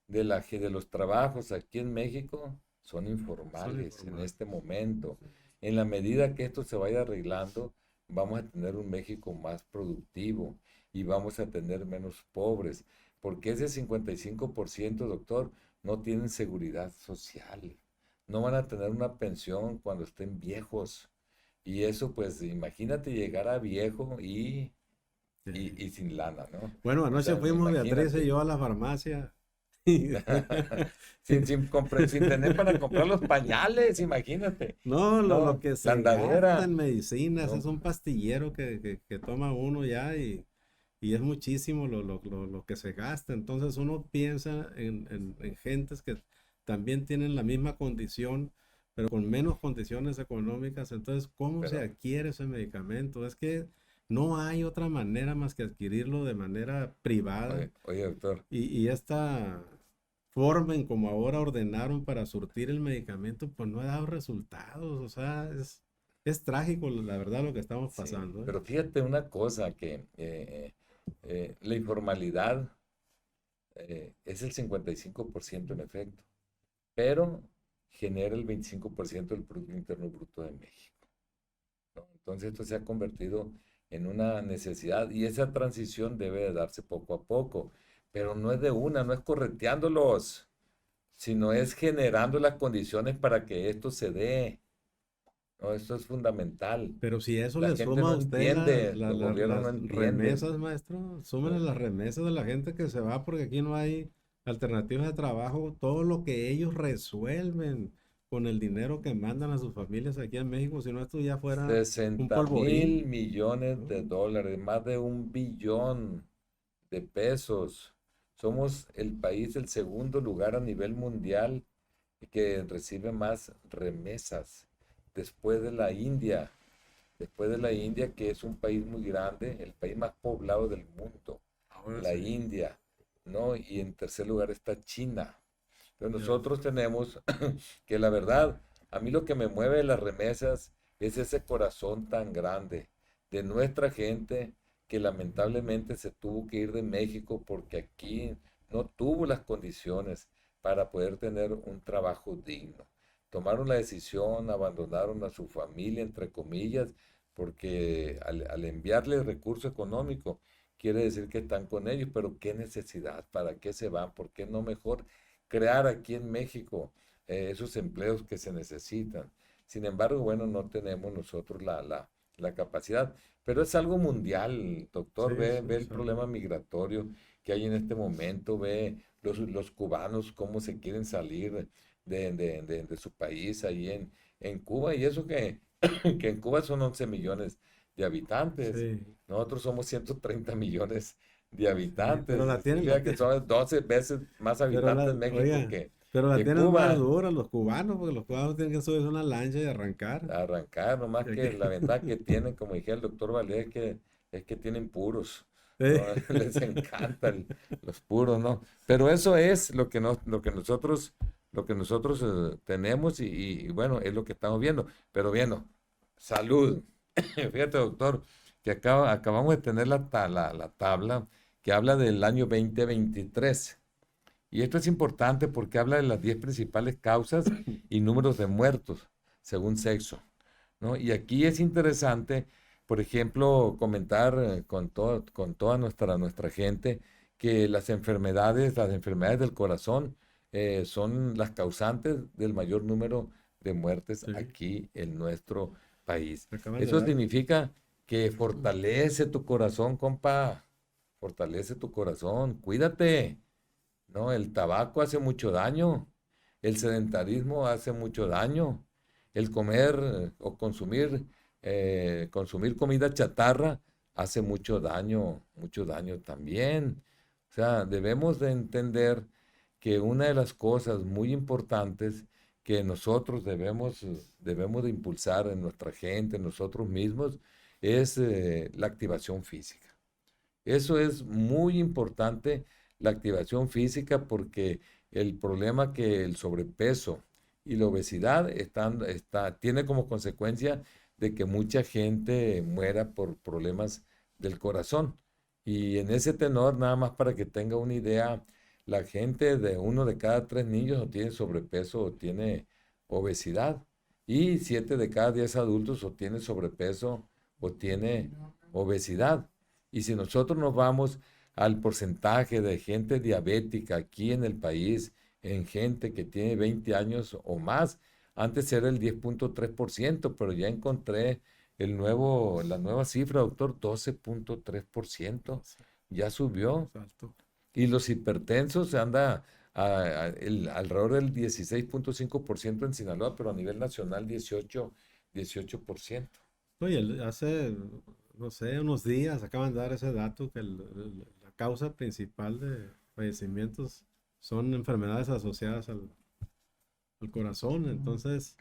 de los trabajos aquí en México son Son informales en informales. este momento. En la medida que esto se vaya arreglando, vamos a tener un México más productivo y vamos a tener menos pobres, porque ese 55%, doctor, no tienen seguridad social, no van a tener una pensión cuando estén viejos. Y eso, pues, imagínate llegar a viejo Sí. y sin lana, ¿no? Bueno, O anoche sea, fuimos Beatriz y imagínate. yo a la farmacia. Sin tener para comprar los pañales, imagínate. No, lo No, que la se gasta andadera. en medicinas es No, un pastillero que toma uno ya y es muchísimo lo que se gasta. Entonces uno piensa en gentes que también tienen la misma condición, pero con menos condiciones económicas. Entonces, ¿cómo se pero, adquiere ese medicamento? Es que no hay otra manera más que adquirirlo de manera privada. oye, doctor, Y esta forma en como ahora ordenaron para surtir el medicamento, pues no ha dado resultados. O sea, es trágico, la verdad, lo que estamos sí. pasando, ¿eh? Pero fíjate una cosa, que la informalidad es el 55% en efecto, pero genera el 25% del Producto Interno Bruto de México, ¿no? Entonces esto se ha convertido en una necesidad y esa transición debe de darse poco a poco, pero no es de una, no es correteándolos, sino es generando las condiciones para que esto se dé, ¿no? Esto es fundamental. Pero si eso La le gente suma a no usted entiende, los gobiernos no las entienden. remesas, maestro, súmenle No, las remesas de la gente que se va porque aquí no hay alternativas de trabajo, todo lo que ellos resuelven con el dinero que mandan a sus familias aquí en México, si no esto ya fuera un 60 mil polvorín, millones de ¿no? dólares, más de 1 billón de pesos. Somos el país, el segundo lugar a nivel mundial que recibe más remesas, después de la India, después de la India, que es un país muy grande, el país más poblado del mundo, Ahora la sí, India, ¿no? Y en tercer lugar está China. Pero ya ves. nosotros tenemos que, la verdad, a mí lo que me mueve las remesas es ese corazón tan grande de nuestra gente que lamentablemente se tuvo que ir de México porque aquí no tuvo las condiciones para poder tener un trabajo digno. Tomaron la decisión, abandonaron a su familia, entre comillas, porque al enviarle recurso económico, quiere decir que están con ellos, pero qué necesidad, para qué se van, por qué no mejor crear aquí en México esos empleos que se necesitan. Sin embargo, bueno, no tenemos nosotros la capacidad. Pero es algo mundial, doctor. Sí, Ve, sí, ve el sí. problema migratorio que hay en este momento, ve los cubanos cómo se quieren salir de su país ahí en Cuba. Y eso que en Cuba son 11 millones de habitantes. Sí, Nosotros somos 130 millones de sí, pero habitantes. la tienen, Significa que son 12 veces más pero habitantes México oiga, pero la que tienen más Cuba. dura los cubanos, porque los cubanos tienen que subirse a una lancha y arrancar. Arrancar, nomás Y que aquí- la ventaja que tienen, como dije el doctor Valdés, es que tienen puros, ¿no? Sí. Les encantan los puros, ¿no? Pero eso es lo que nosotros tenemos y bueno, es lo que estamos viendo. Pero bueno, salud. Fíjate, doctor, que acabamos de tener la tabla que habla del año 2023. Y esto es importante porque habla de las 10 principales causas y números de muertos según sexo, ¿no? Y aquí es interesante, por ejemplo, comentar con toda nuestra gente que las enfermedades del corazón son las causantes del mayor número de muertes Sí, aquí en nuestro país. me acabas de Eso dar. significa que fortalece tu corazón, compa, fortalece tu corazón, cuídate. No, el tabaco hace mucho daño, el sedentarismo hace mucho daño, el comer o consumir comida chatarra hace mucho daño también. O sea, debemos de entender que una de las cosas muy importantes que nosotros debemos de impulsar en nuestra gente, en nosotros mismos, es la activación física. Eso es muy importante, la activación física, porque el problema que el sobrepeso y la obesidad tiene como consecuencia de que mucha gente muera por problemas del corazón. Y en ese tenor, nada más para que tenga una idea, la gente de 1 de cada 3 niños o tiene sobrepeso o tiene obesidad. Y 7 de cada 10 adultos o tiene sobrepeso o tiene obesidad. Y si nosotros nos vamos al porcentaje de gente diabética aquí en el país, en gente que tiene 20 años o más, antes era el 10,3%, pero ya encontré la nueva cifra, doctor, 12,3%. Sí, Ya subió. es alto. Y los hipertensos anda alrededor del 16,5% en Sinaloa, pero a nivel nacional 18%. Oye, hace, no sé, unos días acaban de dar ese dato que la causa principal de fallecimientos son enfermedades asociadas al corazón. Entonces,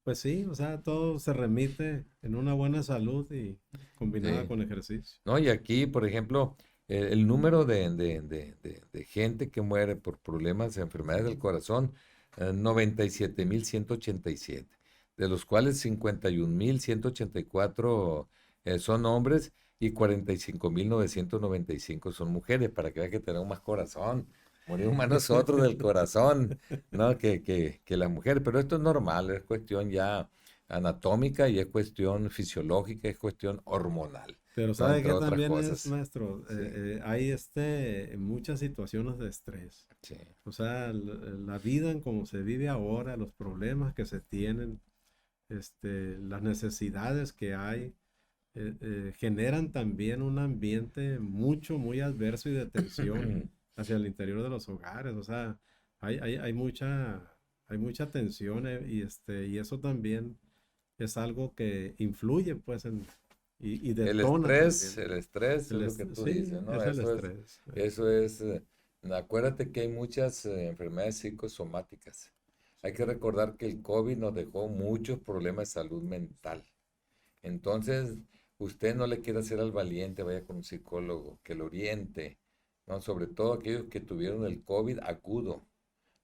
pues sí, o sea, todo se remite en una buena salud y combinada Sí. con ejercicio. ¿No? Y aquí, por ejemplo, el número de gente que muere por problemas de enfermedades del corazón, 97,187, de los cuales 51,184 son hombres y 45,995 son mujeres, para que vean que tenemos más corazón. Morimos más nosotros del corazón, ¿no? Que la mujer. Pero esto es normal, es cuestión ya anatómica y es cuestión fisiológica, es cuestión hormonal. Pero ¿No? ¿sabe Entre qué otras también es, cosas. maestro? Sí, Hay muchas situaciones de estrés. sí. O sea, la vida en como se vive ahora, los problemas que se tienen, las necesidades que hay, generan también un ambiente muy adverso y de tensión hacia el interior de los hogares. O sea, hay mucha tensión, y eso también es algo que influye pues y El detona estrés, también. el estrés es lo que tú Sí, dices, ¿no? es el Eso es, estrés. eso es, acuérdate que hay muchas enfermedades psicosomáticas. Hay que recordar que el COVID nos dejó muchos problemas de salud mental. Entonces, usted no le quiere hacer al valiente, vaya con un psicólogo, que lo oriente, ¿no? Sobre todo aquellos que tuvieron el COVID agudo,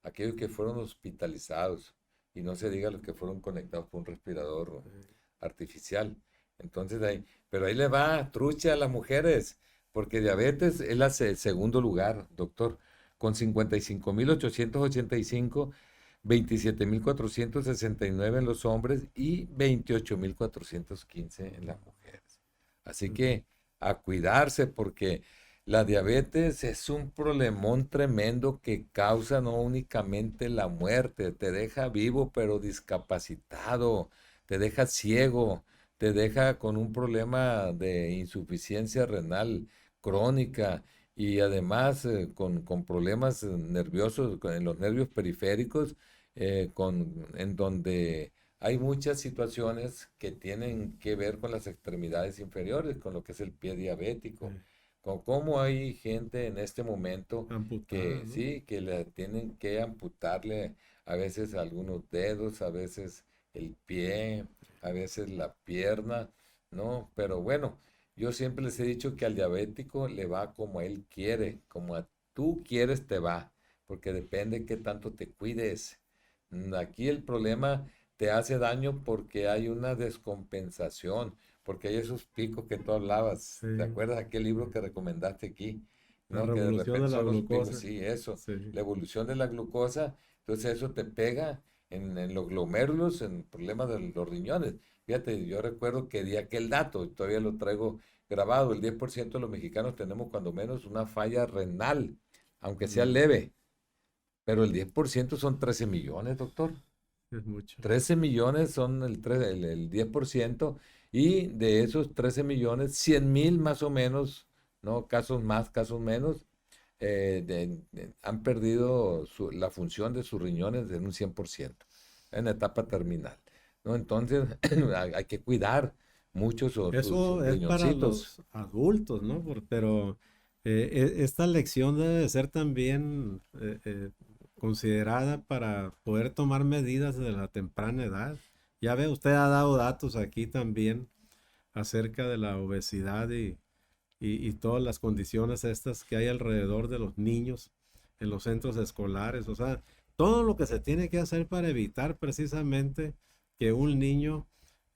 aquellos que fueron hospitalizados, y no se diga los que fueron conectados por un respirador artificial. Entonces, pero ahí le va, trucha a las mujeres, porque diabetes es el segundo lugar, doctor, con 55,885, 27,469 en los hombres y 28,415 en las mujeres. Así Ujú. que a cuidarse, porque la diabetes es un problemón tremendo que causa no únicamente la muerte, te deja vivo pero discapacitado, te deja ciego, te deja con un problema de insuficiencia renal crónica y además con problemas nerviosos en los nervios periféricos, en donde hay muchas situaciones que tienen que ver con las extremidades inferiores, con lo que es el pie diabético, con cómo hay gente en este momento Amputada, que ¿no? sí, que le tienen que amputarle a veces algunos dedos, a veces el pie, a veces la pierna, ¿no? Pero bueno, yo siempre les he dicho que al diabético le va como él quiere, como tú quieres te va, porque depende qué tanto te cuides. Aquí el problema te hace daño porque hay una descompensación, porque hay esos picos que tú hablabas. ¿Te Sí, acuerdas aquel libro que recomendaste aquí? la ¿No? Que de revolución de repente la son los picos, glucosa. sí, eso, Sí, la evolución de la glucosa, entonces eso te pega en los glomérulos, en problemas de los riñones. Fíjate, yo recuerdo que di aquel dato, y todavía lo traigo grabado, el 10% de los mexicanos tenemos cuando menos una falla renal, aunque sea mm, leve, pero el 10% son 13 millones, doctor. es mucho. 13 millones son el 10% y de esos 13 millones, 100 mil más o menos, ¿no? Casos más, casos menos, han perdido la función de sus riñones en un 100% en etapa terminal, ¿no? Entonces hay que cuidar mucho sus Eso es para riñoncitos. los adultos, ¿no? Pero esta lección debe de ser también considerada para poder tomar medidas de la temprana edad. Ya ve, usted ha dado datos aquí también acerca de la obesidad y todas las condiciones estas que hay alrededor de los niños en los centros escolares. O sea, todo lo que se tiene que hacer para evitar precisamente que un niño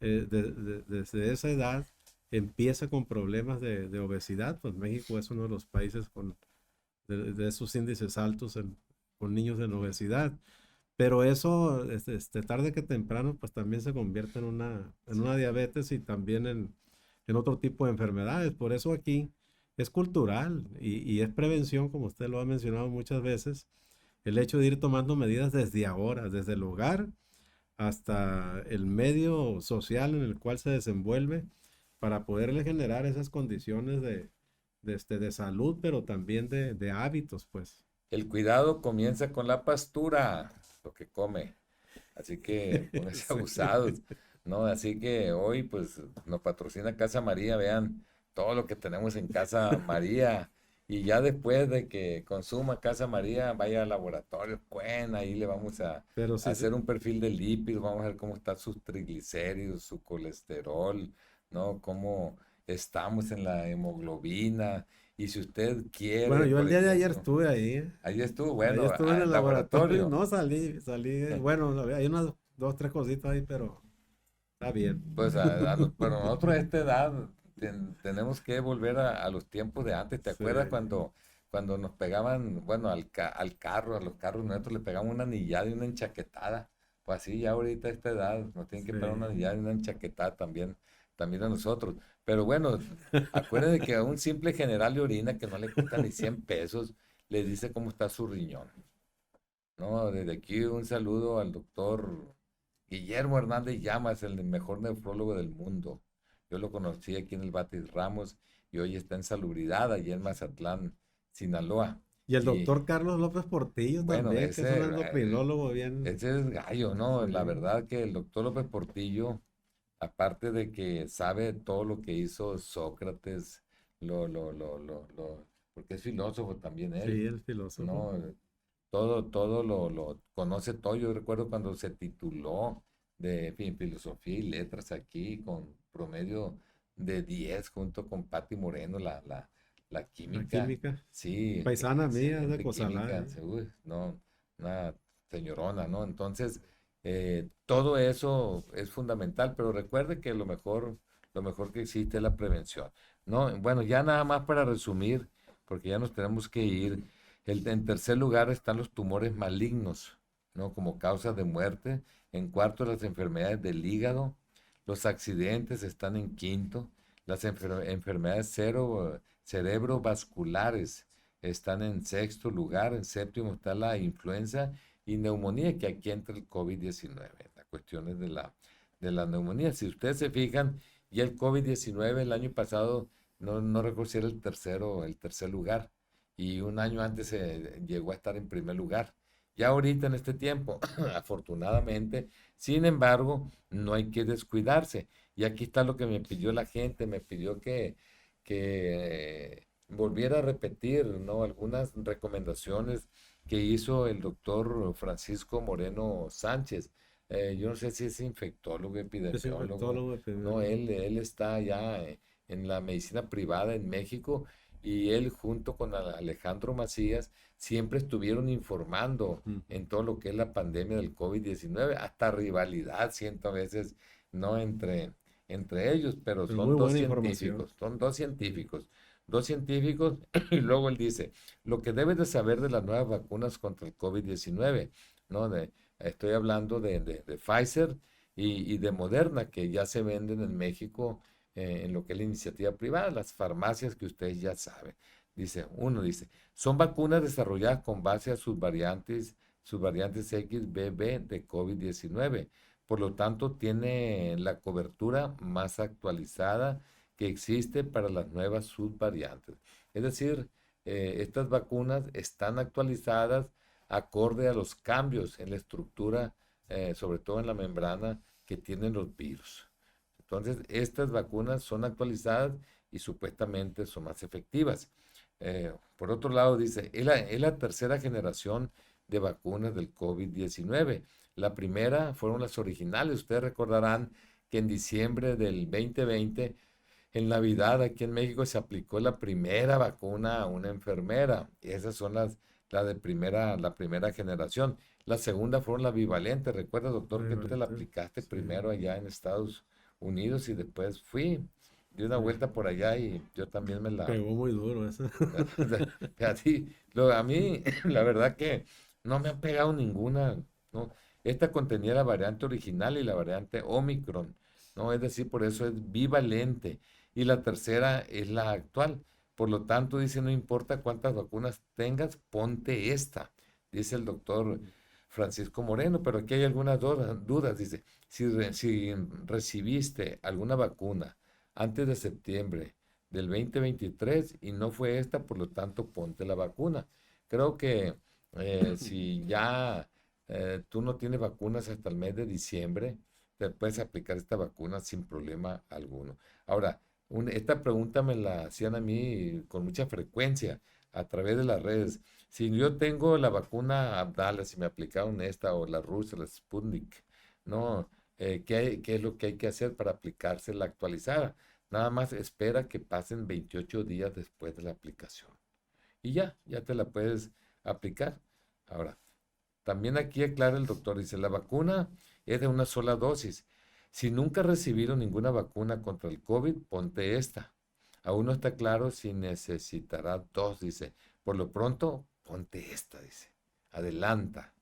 desde esa edad empiece con problemas de obesidad. Pues México es uno de los países de esos índices altos con niños en obesidad. Pero eso, tarde que temprano, pues también se convierte en una diabetes y también en otro tipo de enfermedades. Por eso aquí es cultural y es prevención, como usted lo ha mencionado muchas veces, el hecho de ir tomando medidas desde ahora, desde el hogar hasta el medio social en el cual se desenvuelve, para poderle generar esas condiciones de salud, pero también de hábitos, pues. El cuidado comienza con la pastura, lo que come. Así que pónganse Sí. abusados, ¿no? Así que hoy, pues, nos patrocina Casa María, vean todo lo que tenemos en Casa María. Y ya después de que consuma Casa María, vaya al laboratorio, Cuen, ahí le vamos Pero a sí, hacer un perfil de lípidos, vamos a ver cómo están sus triglicéridos, su colesterol, ¿no? Cómo estamos en la hemoglobina. Y si usted bueno, quiere, yo el por día de ayer ejemplo, estuve ahí, ¿eh? ahí estuvo, Ahí bueno, estuve en el al laboratorio. laboratorio. No, salí. Bueno, hay unas dos, tres cositas ahí, pero está bien. Pues pero nosotros a esta edad tenemos que volver a los tiempos de antes. ¿Te Sí, acuerdas cuando nos pegaban, bueno, al carro, a los carros nosotros le pegamos una anillada y una enchaquetada? Pues así ya ahorita a esta edad nos tienen que pegar una sí. anillada y una enchaquetada también a nosotros. Pero bueno, acuérdense que a un simple general de orina que no le cuesta ni 100 pesos, le dice cómo está su riñón. No, desde aquí un saludo al doctor Guillermo Hernández Llamas, el mejor nefrólogo del mundo. Yo lo conocí aquí en el Batis Ramos y hoy está en Salubridad, allí en Mazatlán, Sinaloa. Y el Y doctor Carlos López Portillo bueno, también, que es un endocrinólogo bien. ese es gallo, ¿no? La Sí, verdad que el doctor López Portillo, aparte de que sabe todo lo que hizo Sócrates, porque es filósofo también él, sí, el filósofo. ¿no? Todo lo conoce todo. Yo recuerdo cuando se tituló de filosofía y letras aquí con promedio de 10 junto con Patti Moreno, la La química. química. Sí, Paisana mía, es de excelente Cozalá, química. ¿eh? Uy, no, una señorona, ¿no? Entonces, todo eso es fundamental, pero recuerde que lo mejor que existe es la prevención, ¿no? Bueno, ya nada más para resumir, porque ya nos tenemos que ir. En tercer lugar están los tumores malignos, ¿no? Como causa de muerte. En cuarto, las enfermedades del hígado. Los accidentes están en quinto. Las enfermedades cerebrovasculares están en sexto lugar. En séptimo está la influenza y neumonía, que aquí entra el COVID-19. Las cuestiones de la neumonía. Si ustedes se fijan, y el COVID-19 el año pasado, no recuerdo si era el tercer lugar, y un año antes se llegó a estar en primer lugar. Ya ahorita en este tiempo, afortunadamente, sin embargo, no hay que descuidarse. Y aquí está lo que me pidió la gente, me pidió que volviera a repetir, ¿no? Algunas recomendaciones que hizo el doctor Francisco Moreno Sánchez. Yo no sé si es infectólogo, Es epidemiólogo, infectólogo, no, epidemiólogo. él está ya en la medicina privada en México y él junto con Alejandro Macías siempre estuvieron informando Ujú. en todo lo que es la pandemia del COVID-19, hasta rivalidad siento a veces, no entre ellos, pero Pero muy buena información. son dos científicos, dos científicos, y luego él dice, lo que debes de saber de las nuevas vacunas contra el COVID-19, ¿no? Estoy hablando de Pfizer y de Moderna, que ya se venden en México en lo que es la iniciativa privada, las farmacias que ustedes ya saben. Dice, son vacunas desarrolladas con base a sus variantes XBB de COVID-19. Por lo tanto, tiene la cobertura más actualizada que existe para las nuevas subvariantes. Es decir, estas vacunas están actualizadas acorde a los cambios en la estructura, sobre todo en la membrana que tienen los virus. Entonces, estas vacunas son actualizadas y supuestamente son más efectivas. Por otro lado, dice, es la tercera generación de vacunas del COVID-19. La primera fueron las originales. Ustedes recordarán que en diciembre del 2020, en Navidad, aquí en México, se aplicó la primera vacuna a una enfermera. Y esas son la primera generación. La segunda fueron las bivalentes. Recuerda, doctor, que tú te la Rivalente. aplicaste Sí, primero allá en Estados Unidos y después di una sí. vuelta por allá y yo también me la, Pegó muy duro eso. a mí, la verdad que no me han pegado ninguna, ¿no? Esta contenía la variante original y la variante Omicron, ¿no? Es decir, por eso es bivalente. Y la tercera es la actual. Por lo tanto, dice, no importa cuántas vacunas tengas, ponte esta, dice el doctor Francisco Moreno. Pero aquí hay algunas dudas. Dice, si recibiste alguna vacuna antes de septiembre del 2023 y no fue esta, por lo tanto, ponte la vacuna. Creo que si ya tú no tienes vacunas hasta el mes de diciembre, te puedes aplicar esta vacuna sin problema alguno. Ahora, esta pregunta me la hacían a mí con mucha frecuencia a través de las redes. Si yo tengo la vacuna Abdala, si me aplicaron esta o la rusa, la Sputnik, ¿no? ¿Qué es lo que hay que hacer para aplicarse la actualizada? Nada más espera que pasen 28 días después de la aplicación. Y ya te la puedes aplicar. Ahora, también aquí aclara el doctor, dice, la vacuna es de una sola dosis. Si nunca has recibido ninguna vacuna contra el COVID, ponte esta. Aún no está claro si necesitará dos, dice. Por lo pronto, ponte esta, dice. Adelanta,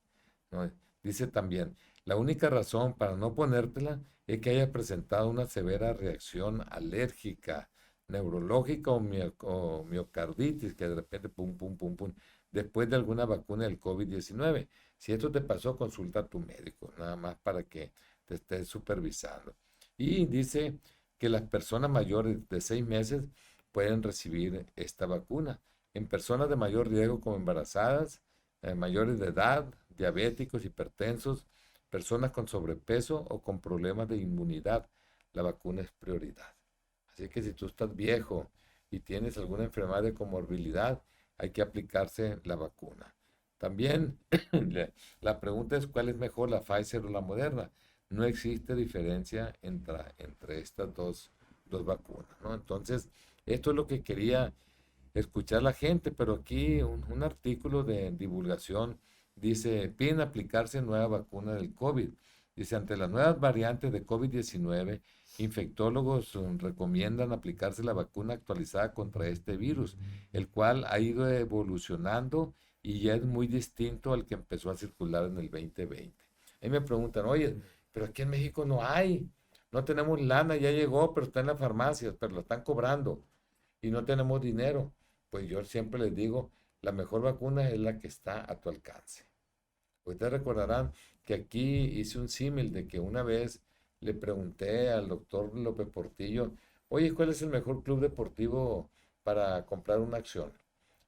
¿no? Dice también, la única razón para no ponértela es que haya presentado una severa reacción alérgica, neurológica o miocarditis, que de repente pum, pum, pum, pum, después de alguna vacuna del COVID-19. Si esto te pasó, consulta a tu médico, nada más para que te estés supervisando. Y dice que las personas mayores de 6 meses pueden recibir esta vacuna. En personas de mayor riesgo como embarazadas, mayores de edad, diabéticos, hipertensos, personas con sobrepeso o con problemas de inmunidad, la vacuna es prioridad. Así que si tú estás viejo y tienes alguna enfermedad de comorbilidad, hay que aplicarse la vacuna. También la pregunta es cuál es mejor, la Pfizer o la Moderna. No existe diferencia entre estas dos vacunas, ¿no? Entonces, esto es lo que quería escuchar la gente, pero aquí un artículo de divulgación dice, piden aplicarse nueva vacuna del COVID. Dice, ante las nuevas variantes de COVID-19, infectólogos recomiendan aplicarse la vacuna actualizada contra este virus, el cual ha ido evolucionando y ya es muy distinto al que empezó a circular en el 2020. Ahí me preguntan, oye, pero aquí en México no hay, no tenemos lana, ya llegó, pero está en las farmacias, pero lo están cobrando y no tenemos dinero. Pues yo siempre les digo, la mejor vacuna es la que está a tu alcance. Ustedes recordarán que aquí hice un símil de que una vez le pregunté al doctor López Portillo, oye, ¿cuál es el mejor club deportivo para comprar una acción?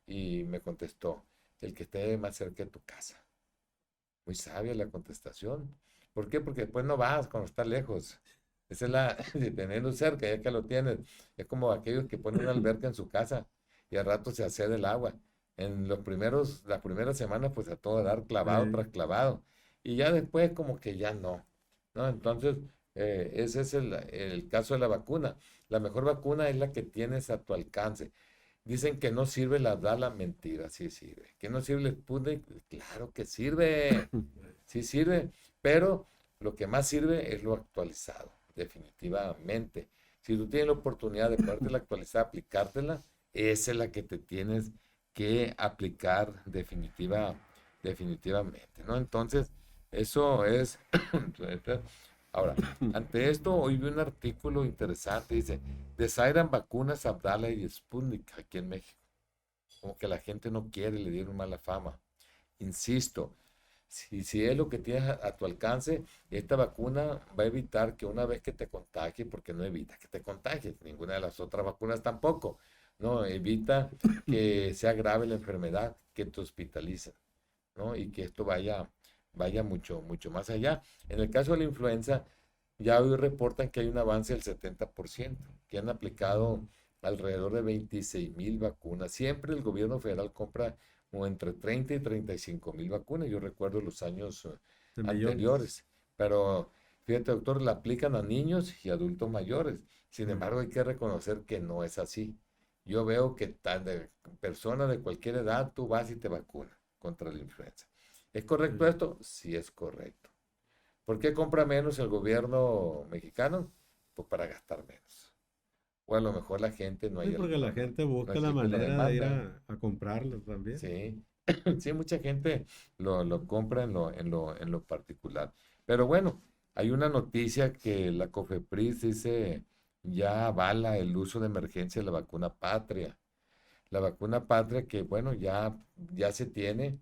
Y me contestó, el que esté más cerca de tu casa. Muy sabia la contestación. ¿Por qué? Porque después no vas cuando está lejos. Esa es la de tenerlo cerca, ya que lo tienes. Es como aquellos que ponen una alberca en su casa y al rato se accede el agua. En las primeras semanas, pues a todo dar clavado Eh, tras clavado. Y ya después como que ya no. ¿No? Entonces, ese es el caso de la vacuna. La mejor vacuna es la que tienes a tu alcance. Dicen que no sirve la mentira, sí sirve. Que no sirve el Sputnik, claro que sirve, sí sirve, pero lo que más sirve es lo actualizado, definitivamente. Si tú tienes la oportunidad de poderte la actualizar, aplicártela, esa es la que te tienes que aplicar definitivamente, ¿no? Entonces, eso es. Ahora, ante esto, hoy vi un artículo interesante, dice, desairan vacunas Abdala y Sputnik aquí en México. Como que la gente no quiere, le dieron mala fama. Insisto, si es lo que tienes a tu alcance, esta vacuna va a evitar que una vez que te contagies, porque no evita que te contagies, ninguna de las otras vacunas tampoco, no, evita que sea grave la enfermedad, que te hospitalicen, ¿no? Y que esto vaya mucho, mucho más allá. En el caso de la influenza, ya hoy reportan que hay un avance del 70%, que han aplicado alrededor de 26,000 vacunas. Siempre el gobierno federal compra como entre 30 y 35,000 vacunas. Yo recuerdo los años de millones. anteriores, pero fíjate, doctor, la aplican a niños y adultos mayores. Sin Mm, embargo, hay que reconocer que no es así. Yo veo que personas de cualquier edad, tú vas y te vacunas contra la influenza. ¿Es correcto sí. esto? Sí, es correcto. ¿Por qué compra menos el gobierno mexicano? Pues para gastar menos. O a lo mejor la gente Sí, porque la gente no busca la existe la manera de ir demanda. a comprarlo también. Sí, sí, mucha gente lo compra en lo particular. Pero bueno, hay una noticia que la COFEPRIS dice ya avala el uso de emergencia de la vacuna Patria. La vacuna Patria que, bueno, ya se tiene,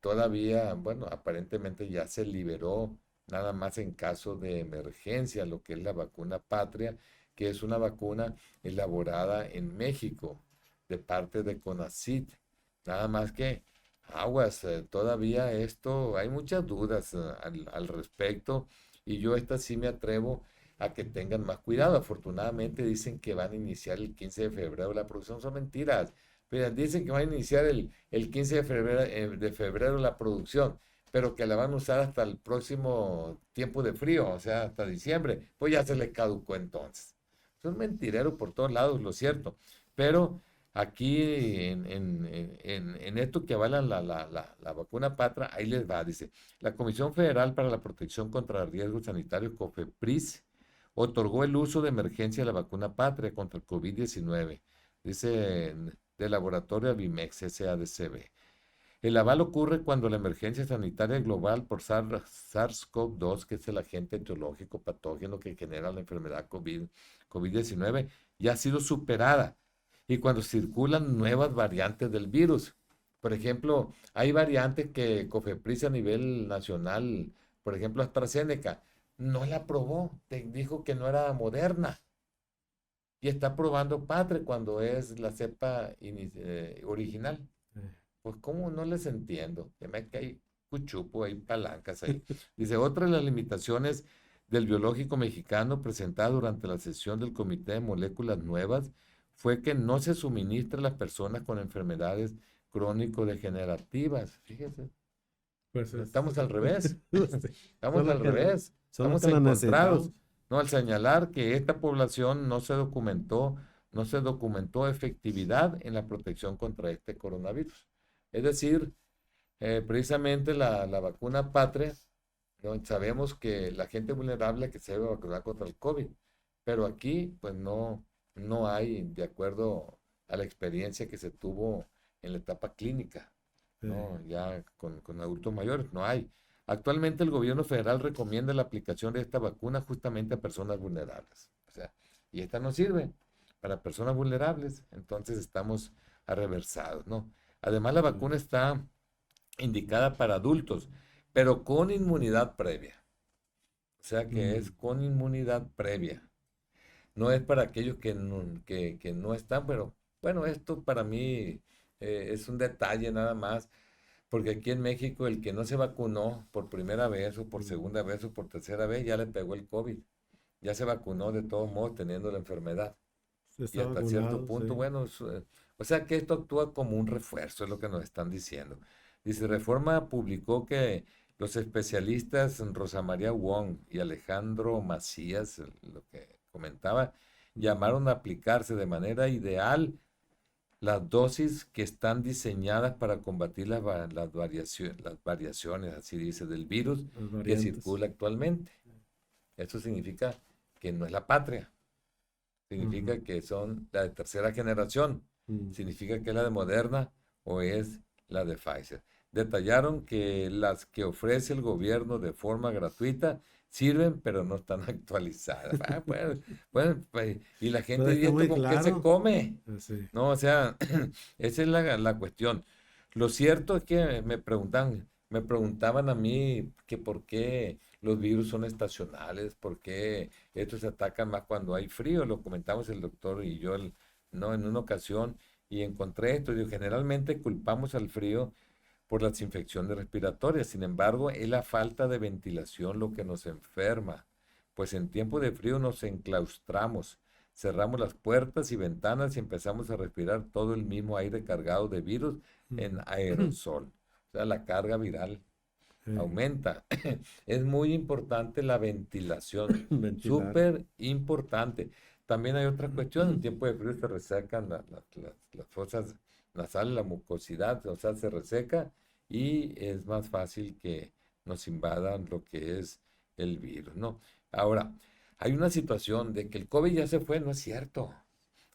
todavía, bueno, aparentemente ya se liberó nada más en caso de emergencia, lo que es la vacuna Patria, que es una vacuna elaborada en México de parte de CONACYT. Nada más que aguas, todavía esto, hay muchas dudas al respecto y yo esta sí me atrevo a que tengan más cuidado. Afortunadamente dicen que van a iniciar el 15 de febrero la producción, son mentiras. Pero dicen que van a iniciar el 15 de febrero la producción, pero que la van a usar hasta el próximo tiempo de frío, o sea, hasta diciembre. Pues ya se les caducó entonces. Son mentireros por todos lados, lo cierto. Pero aquí en esto que avalan la vacuna Patra, ahí les va, dice, la Comisión Federal para la Protección contra Riesgos Sanitarios, COFEPRIS, otorgó el uso de emergencia de la vacuna Patria contra el COVID-19, dice del laboratorio Avimex SADCB. El aval ocurre cuando la emergencia sanitaria global por SARS-CoV-2, que es el agente etiológico patógeno que genera la enfermedad COVID-19, ya ha sido superada y cuando circulan nuevas variantes del virus. Por ejemplo, hay variantes que COFEPRIS a nivel nacional, por ejemplo, AstraZeneca, no la aprobó, dijo que no era moderna y está probando Patre cuando es la cepa original. Eh, Pues cómo no les entiendo, se me que hay cuchupo, hay palancas ahí. Dice, otra de las limitaciones del biológico mexicano presentada durante la sesión del Comité de Moléculas Nuevas fue que no se suministra a las personas con enfermedades crónico-degenerativas. Fíjese, Pues estamos al revés. sí, Estamos son las al revés, son las estamos que lo encontrados, necesitamos. ¿no? Al señalar que esta población no se documentó efectividad en la protección contra este coronavirus. Es decir, precisamente la vacuna Patria, ¿no? Sabemos que la gente vulnerable que se debe vacunar contra el COVID, pero aquí pues no hay, de acuerdo a la experiencia que se tuvo en la etapa clínica, Eh, ¿no? Ya con adultos mayores, no hay. Actualmente el gobierno federal recomienda la aplicación de esta vacuna justamente a personas vulnerables. O sea, y esta no sirve para personas vulnerables, entonces estamos arreversados, ¿no? Además, la eh, vacuna está indicada para adultos, pero con inmunidad previa. O sea que es con inmunidad previa. No es para aquellos que no están, pero bueno, esto para mí es un detalle nada más, porque aquí en México el que no se vacunó por primera vez o por segunda vez o por tercera vez ya le pegó el COVID. Ya se vacunó de todos modos teniendo la enfermedad. Y Está hasta cierto vacunado, punto, sí. bueno, o sea que esto actúa como un refuerzo, es lo que nos están diciendo. Dice, Reforma publicó que los especialistas Rosa María Wong y Alejandro Macías, lo que comentaba, llamaron a aplicarse de manera ideal las dosis que están diseñadas para combatir las variaciones, así dice, del virus Las que variantes. circula actualmente. Eso significa que no es la patria, significa Ujú. que son la de tercera generación, Mm. significa que es la de Moderna o es la de Pfizer. Detallaron que las que ofrece el gobierno de forma gratuita sirven, pero no están actualizadas. Pues, y la Pues gente dice, está ¿esto muy con qué se claro. come? Sí. No, o sea, esa es la cuestión. Lo cierto es que me preguntaban a mí que por qué los virus son estacionales, por qué estos se atacan más cuando hay frío. Lo comentamos el doctor y yo, no, en una ocasión, y encontré esto. Digo, generalmente culpamos al frío por las infecciones respiratorias. Sin embargo, es la falta de ventilación lo que nos enferma, pues en tiempo de frío nos enclaustramos, cerramos las puertas y ventanas y empezamos a respirar todo el mismo aire cargado de virus en aerosol. O sea, la carga viral Eh, aumenta. Es muy importante la ventilación, Ventilar. súper importante. También hay otra cuestión, en tiempo de frío se resecan las fosas nasales, la mucosidad, o sea, se reseca y es más fácil que nos invadan lo que es el virus, ¿no? Ahora, hay una situación de que el COVID ya se fue, no es cierto.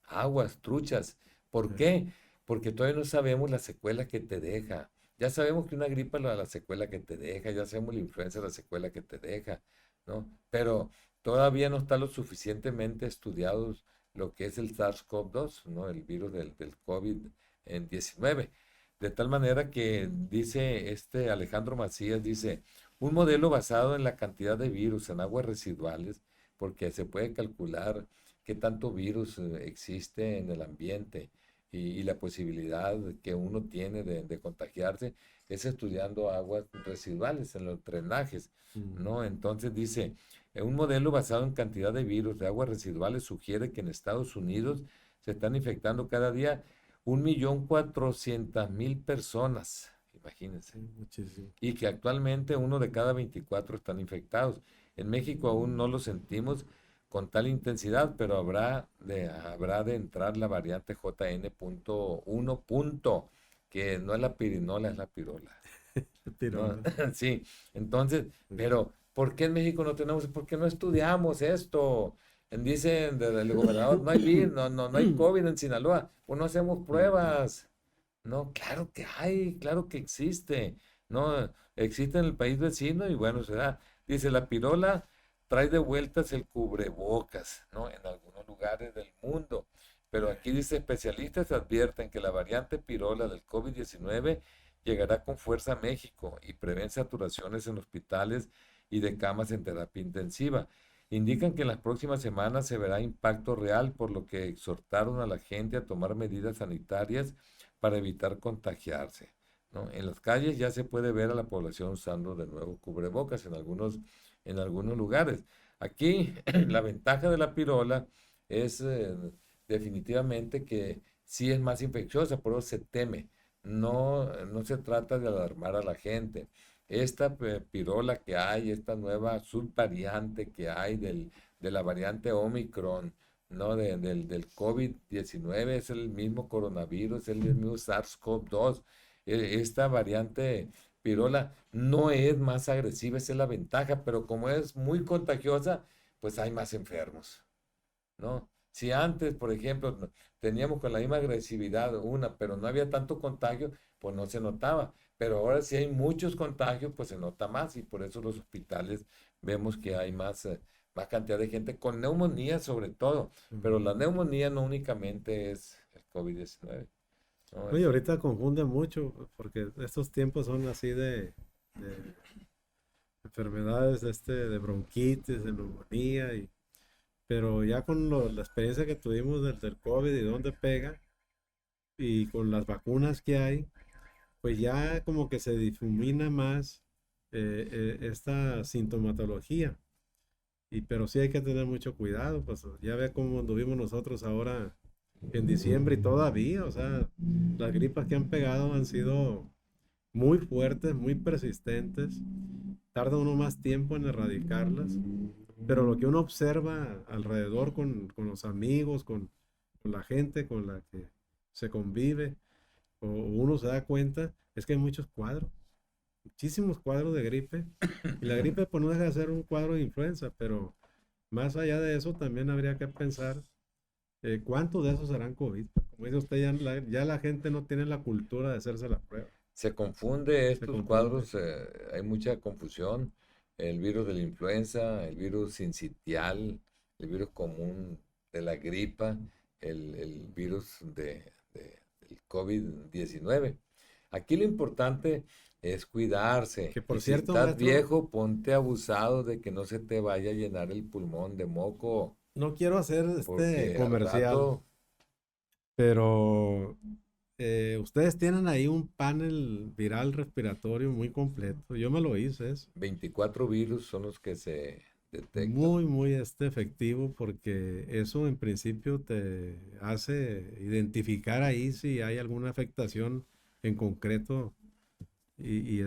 Aguas, truchas. ¿Por Eh, qué? Porque todavía no sabemos la secuela que te deja. Ya sabemos que una gripa es la secuela que te deja, ya sabemos la influenza la secuela que te deja, ¿no? Pero todavía no está lo suficientemente estudiado lo que es el SARS-CoV-2, ¿no? El virus del COVID-19. De tal manera que dice este Alejandro Macías, dice, un modelo basado en la cantidad de virus en aguas residuales, porque se puede calcular qué tanto virus existe en el ambiente y la posibilidad que uno tiene de contagiarse es estudiando aguas residuales en los drenajes, mm, ¿no? Entonces dice, un modelo basado en cantidad de virus de aguas residuales sugiere que en Estados Unidos se están infectando cada día 1.400.000 personas, imagínense, sí, muchísimo. y que actualmente uno de cada 24 están infectados. En México aún no lo sentimos con tal intensidad, pero habrá de entrar la variante JN.1, que no es la pirinola, es la pirola, ¿no? Pirola. Sí, entonces, Sí. pero ¿por qué en México no tenemos? ¿Por qué no estudiamos esto? Dicen del gobernador, no hay virus, no hay COVID en Sinaloa, pues no hacemos pruebas. No, claro que hay, claro que existe, ¿no? Existe en el país vecino y bueno, se da. Dice, la pirola trae de vueltas el cubrebocas, ¿no? En algunos lugares del mundo. Pero aquí dice, especialistas advierten que la variante pirola del COVID-19 llegará con fuerza a México y prevén saturaciones en hospitales y de camas en terapia intensiva. Indican que en las próximas semanas se verá impacto real, por lo que exhortaron a la gente a tomar medidas sanitarias para evitar contagiarse, ¿no? En las calles ya se puede ver a la población usando de nuevo cubrebocas en algunos lugares. Aquí la ventaja de la pirola es definitivamente que sí es más infecciosa, por eso se teme. No, no se trata de alarmar a la gente. Esta pirola que hay, esta nueva subvariante que hay de la variante Omicron, ¿no? Del COVID-19, es el mismo coronavirus, es el mismo SARS-CoV-2. Esta variante pirola no es más agresiva, esa es la ventaja, pero como es muy contagiosa, pues hay más enfermos, ¿no? Si antes, por ejemplo, teníamos con la misma agresividad una, pero no había tanto contagio, pues no se notaba. Pero ahora si hay muchos contagios, pues se nota más y por eso los hospitales vemos que hay más cantidad de gente con neumonía sobre todo. Pero Ujú. la neumonía no únicamente es el COVID-19, ¿no? Oye, ahorita confunde mucho porque estos tiempos son así de enfermedades de bronquitis, de neumonía, pero ya con la experiencia que tuvimos del COVID y dónde pega, y con las vacunas que hay, pues ya como que se difumina más esta sintomatología. Pero sí hay que tener mucho cuidado, pues ya ve cómo anduvimos nosotros ahora en diciembre y todavía, o sea, las gripas que han pegado han sido muy fuertes, muy persistentes. Tarda uno más tiempo en erradicarlas, pero lo que uno observa alrededor con los amigos, con la gente con la que se convive, o uno se da cuenta, es que hay muchos cuadros, muchísimos cuadros de gripe. Y la gripe pues no deja de ser un cuadro de influenza, pero más allá de eso también habría que pensar cuántos de esos serán COVID. Como dice usted, ya la gente no tiene la cultura de hacerse la prueba. Se confunde Se estos confunde. cuadros, hay mucha confusión. El virus de la influenza, el virus sincitial, el virus común de la gripa, el virus del COVID-19. Aquí lo importante es cuidarse. Que Y por si cierto, estás maestro, viejo, ponte abusado de que no se te vaya a llenar el pulmón de moco, no quiero hacer porque al comercial, rato pero ustedes tienen ahí un panel viral respiratorio muy completo. Yo me lo hice, es 24 virus son los que se detectan. muy, muy efectivo porque eso en principio te hace identificar ahí si hay alguna afectación en concreto. Y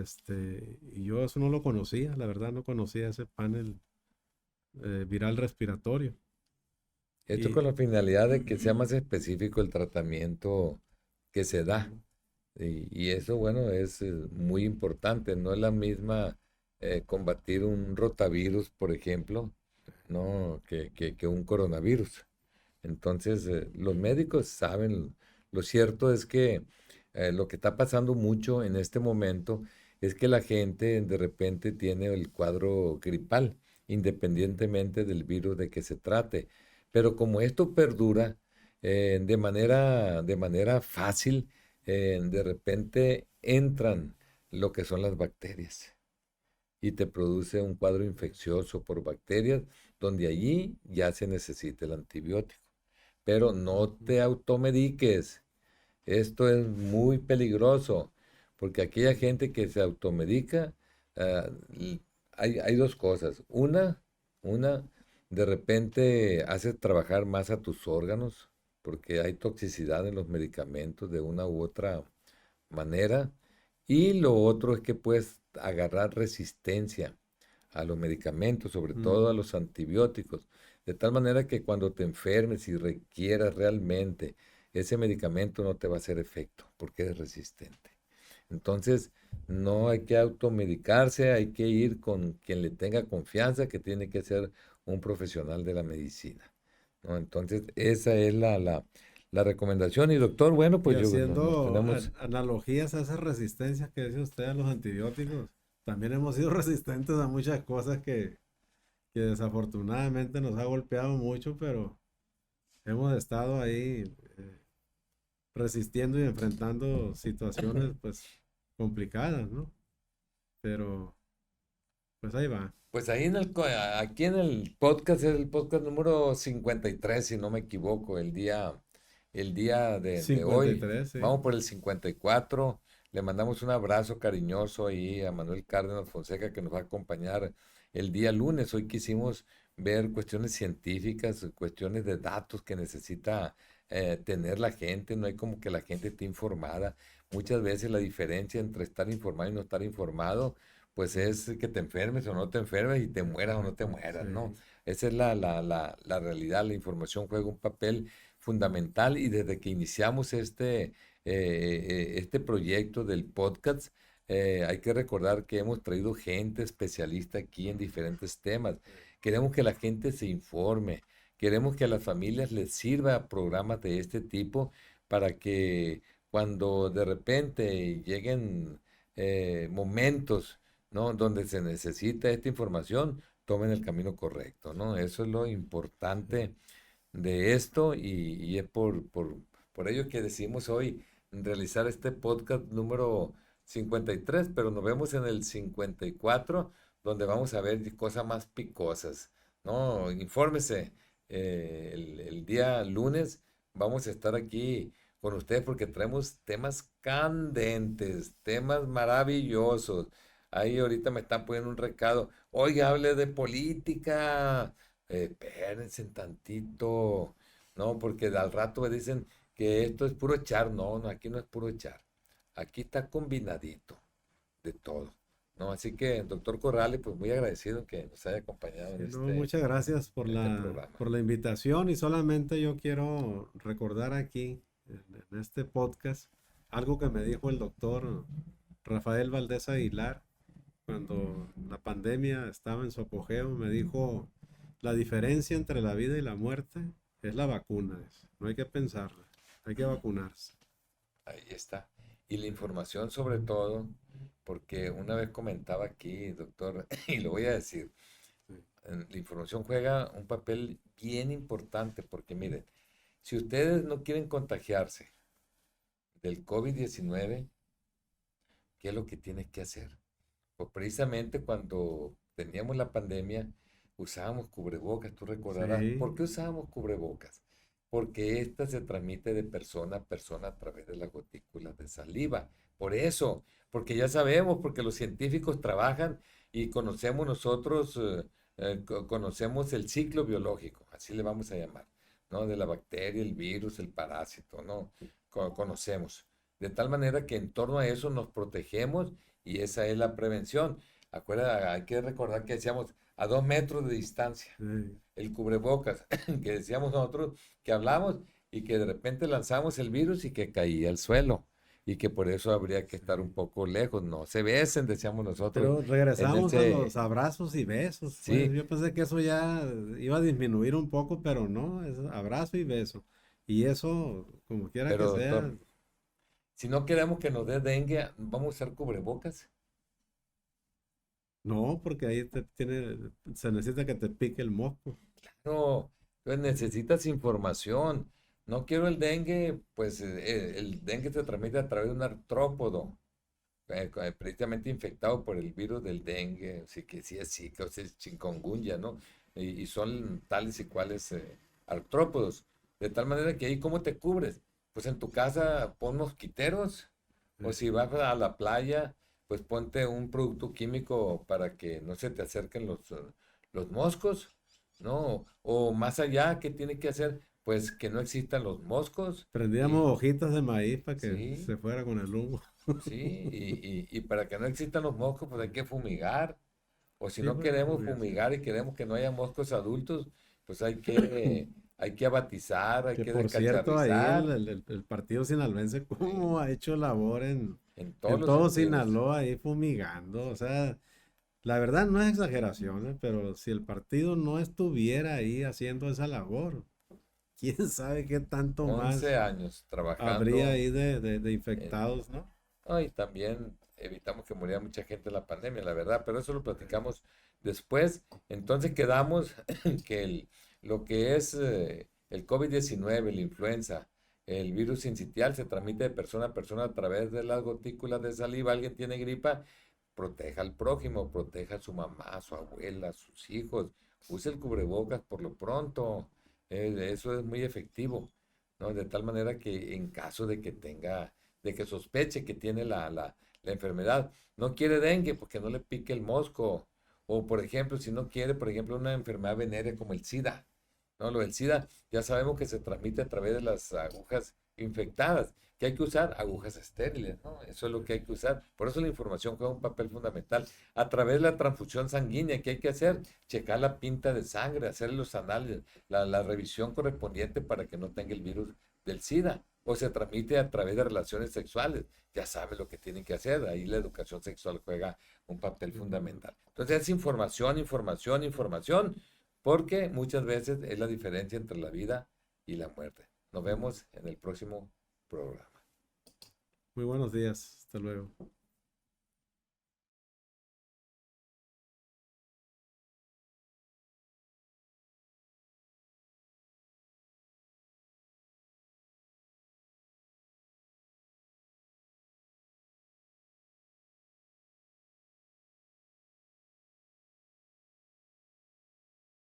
yo eso no lo conocía, la verdad no conocía ese panel viral respiratorio. Esto con Y la finalidad de que sea más específico el tratamiento que se da. Y eso, bueno, es muy importante. No es la misma combatir un rotavirus, por ejemplo, ¿no? que un coronavirus. Entonces, los médicos saben. Lo cierto es que lo que está pasando mucho en este momento es que la gente de repente tiene el cuadro gripal, independientemente del virus de que se trate. Pero como esto perdura de manera fácil, de repente entran lo que son las bacterias y te produce un cuadro infeccioso por bacterias, donde allí ya se necesita el antibiótico. Pero no te automediques. Esto es muy peligroso, porque aquella gente que se automedica, ah, hay dos cosas. Una, de repente hace trabajar más a tus órganos, porque hay toxicidad en los medicamentos de una u otra manera. Y lo otro es que puedes agarrar resistencia a los medicamentos, sobre todo a mm, los antibióticos, de tal manera que cuando te enfermes y requieras realmente ese medicamento no te va a hacer efecto porque eres resistente. Entonces, no hay que automedicarse, hay que ir con quien le tenga confianza, que tiene que ser un profesional de la medicina, ¿no? Entonces, esa es la recomendación. Y doctor, bueno, y pues nos haciendo tenemos. analogías a esas resistencias que dice usted a los antibióticos, también hemos sido resistentes a muchas cosas que desafortunadamente nos ha golpeado mucho, pero hemos estado ahí resistiendo y enfrentando situaciones pues complicadas, ¿no? Pero pues ahí va. Pues ahí aquí en el podcast, es el podcast número 53 si no me equivoco, el día de cincuenta y hoy. tres sí. Vamos por el 54. Le mandamos un abrazo cariñoso ahí a Manuel Cárdenas Fonseca, que nos va a acompañar el día lunes. Hoy quisimos ver cuestiones científicas, cuestiones de datos que necesita tener la gente. No hay como que la gente esté informada. Muchas veces la diferencia entre estar informado y no estar informado pues es que te enfermes o no te enfermes y te mueras o no te mueras, ¿no? Sí. Esa es la realidad. La información juega un papel fundamental y desde que iniciamos este proyecto del podcast, hay que recordar que hemos traído gente especialista aquí en diferentes temas. Queremos que la gente se informe, queremos que a las familias les sirva programas de este tipo para que cuando de repente lleguen momentos, ¿no? Donde se necesita esta información, tomen el camino correcto, ¿no? Eso es lo importante de esto y es por ello que decidimos hoy realizar este podcast número 53, pero nos vemos en el 54, donde vamos a ver cosas más picosas, ¿no? Infórmese. El día lunes vamos a estar aquí con ustedes porque traemos temas candentes, temas maravillosos. Ahí ahorita me están poniendo un recado. Oiga, hable de política. Espérense tantito. No, porque al rato me dicen que esto es puro echar. No, no, aquí no es puro echar. Aquí está combinadito de todo. ¿No? Así que, doctor Corrales, pues muy agradecido que nos haya acompañado Sí, no, muchas gracias en este programa. por la invitación y solamente yo quiero recordar aquí, en este podcast, algo que me dijo el doctor Rafael Valdés Aguilar cuando la pandemia estaba en su apogeo. Me dijo, la diferencia entre la vida y la muerte es la vacuna. Dice. No hay que pensarla, hay que vacunarse. Ahí está. Y la información sobre todo, porque una vez comentaba aquí, doctor, y lo voy a decir, Sí, la información juega un papel bien importante, porque miren, si ustedes no quieren contagiarse del COVID-19, ¿qué es lo que tienen que hacer? Pues precisamente cuando teníamos la pandemia, usábamos cubrebocas, tú recordarás. ¿Por sí, qué usábamos cubrebocas? Porque esta se transmite de persona a persona a través de las gotículas de saliva. Por eso, porque ya sabemos, porque los científicos trabajan y conocemos nosotros, conocemos el ciclo biológico, así le vamos a llamar, ¿no? De la bacteria, el virus, el parásito, ¿no? Conocemos. De tal manera que en torno a eso nos protegemos y esa es la prevención. Acuerda, hay que recordar que decíamos a 2 metros de distancia. sí. El cubrebocas, que decíamos nosotros, que hablamos y que de repente lanzamos el virus y que caía al suelo. Y que por eso habría que estar un poco lejos. No se besen, decíamos nosotros. Pero En regresamos a los ese, abrazos y besos, pues sí, yo pensé que eso ya iba a disminuir un poco, pero no, es abrazo y beso. Y eso, como quiera que pero sea, doctor, si no queremos que nos dé dengue, vamos a usar cubrebocas. no, porque ahí se necesita que te pique el mosco. No, pues necesitas información. No quiero el dengue, pues el dengue se transmite a través de un artrópodo, precisamente infectado por el virus del dengue, así que sí es Zika, o sea, es chikungunya, ¿no? Y son tales y cuales artrópodos. De tal manera que ahí, ¿cómo te cubres? Pues en tu casa pon mosquiteros, o Eh, si vas a la playa, pues ponte un producto químico para que no se te acerquen los moscos, ¿no? O más allá, ¿qué tiene que hacer? Pues que no existan los moscos Prendíamos y hojitas de maíz para que sí. se fuera con el humo. Sí, y para que no existan los moscos, pues hay que fumigar. O si Sí, no pues la queremos fumigación. fumigar y queremos que no haya moscos adultos, pues hay que abatizar, hay Que que por cierto, ahí descacharrizar el partido sinaloense, sí, ¿cómo ha hecho labor en todos en los todo sentidos. Sinaloa ahí fumigando? O sea, la verdad no es exageración, pero si el partido no estuviera ahí haciendo esa labor, quién sabe qué tanto 11 más años habría trabajando ahí de en, infectados, ¿no? y también evitamos que muriera mucha gente en la pandemia, la verdad, pero eso lo platicamos después. Entonces quedamos que lo que es el COVID-19, la influenza, el virus sincitial se transmite de persona a persona a través de las gotículas de saliva. Alguien tiene gripa, proteja al prójimo, proteja a su mamá, a su abuela, a sus hijos. Use el cubrebocas por lo pronto. Eso es muy efectivo, ¿no? De tal manera que en caso de que tenga de que sospeche que tiene la enfermedad. No quiere dengue porque no le pique el mosco. O, por ejemplo, si no quiere, por ejemplo, una enfermedad venérea como el SIDA. No, lo del SIDA ya sabemos que se transmite a través de las agujas infectadas. ¿Qué hay que usar? Agujas estériles, ¿no? Eso es lo que hay que usar. Por eso la información juega un papel fundamental. A través de la transfusión sanguínea, ¿qué hay que hacer? Checar la pinta de sangre, hacer los análisis, la revisión correspondiente para que no tenga el virus del SIDA o se transmite a través de relaciones sexuales. Ya sabe lo que tienen que hacer. Ahí la educación sexual juega un papel fundamental. Entonces es información, información, información, porque muchas veces es la diferencia entre la vida y la muerte. Nos vemos en el próximo programa. Muy buenos días, hasta luego.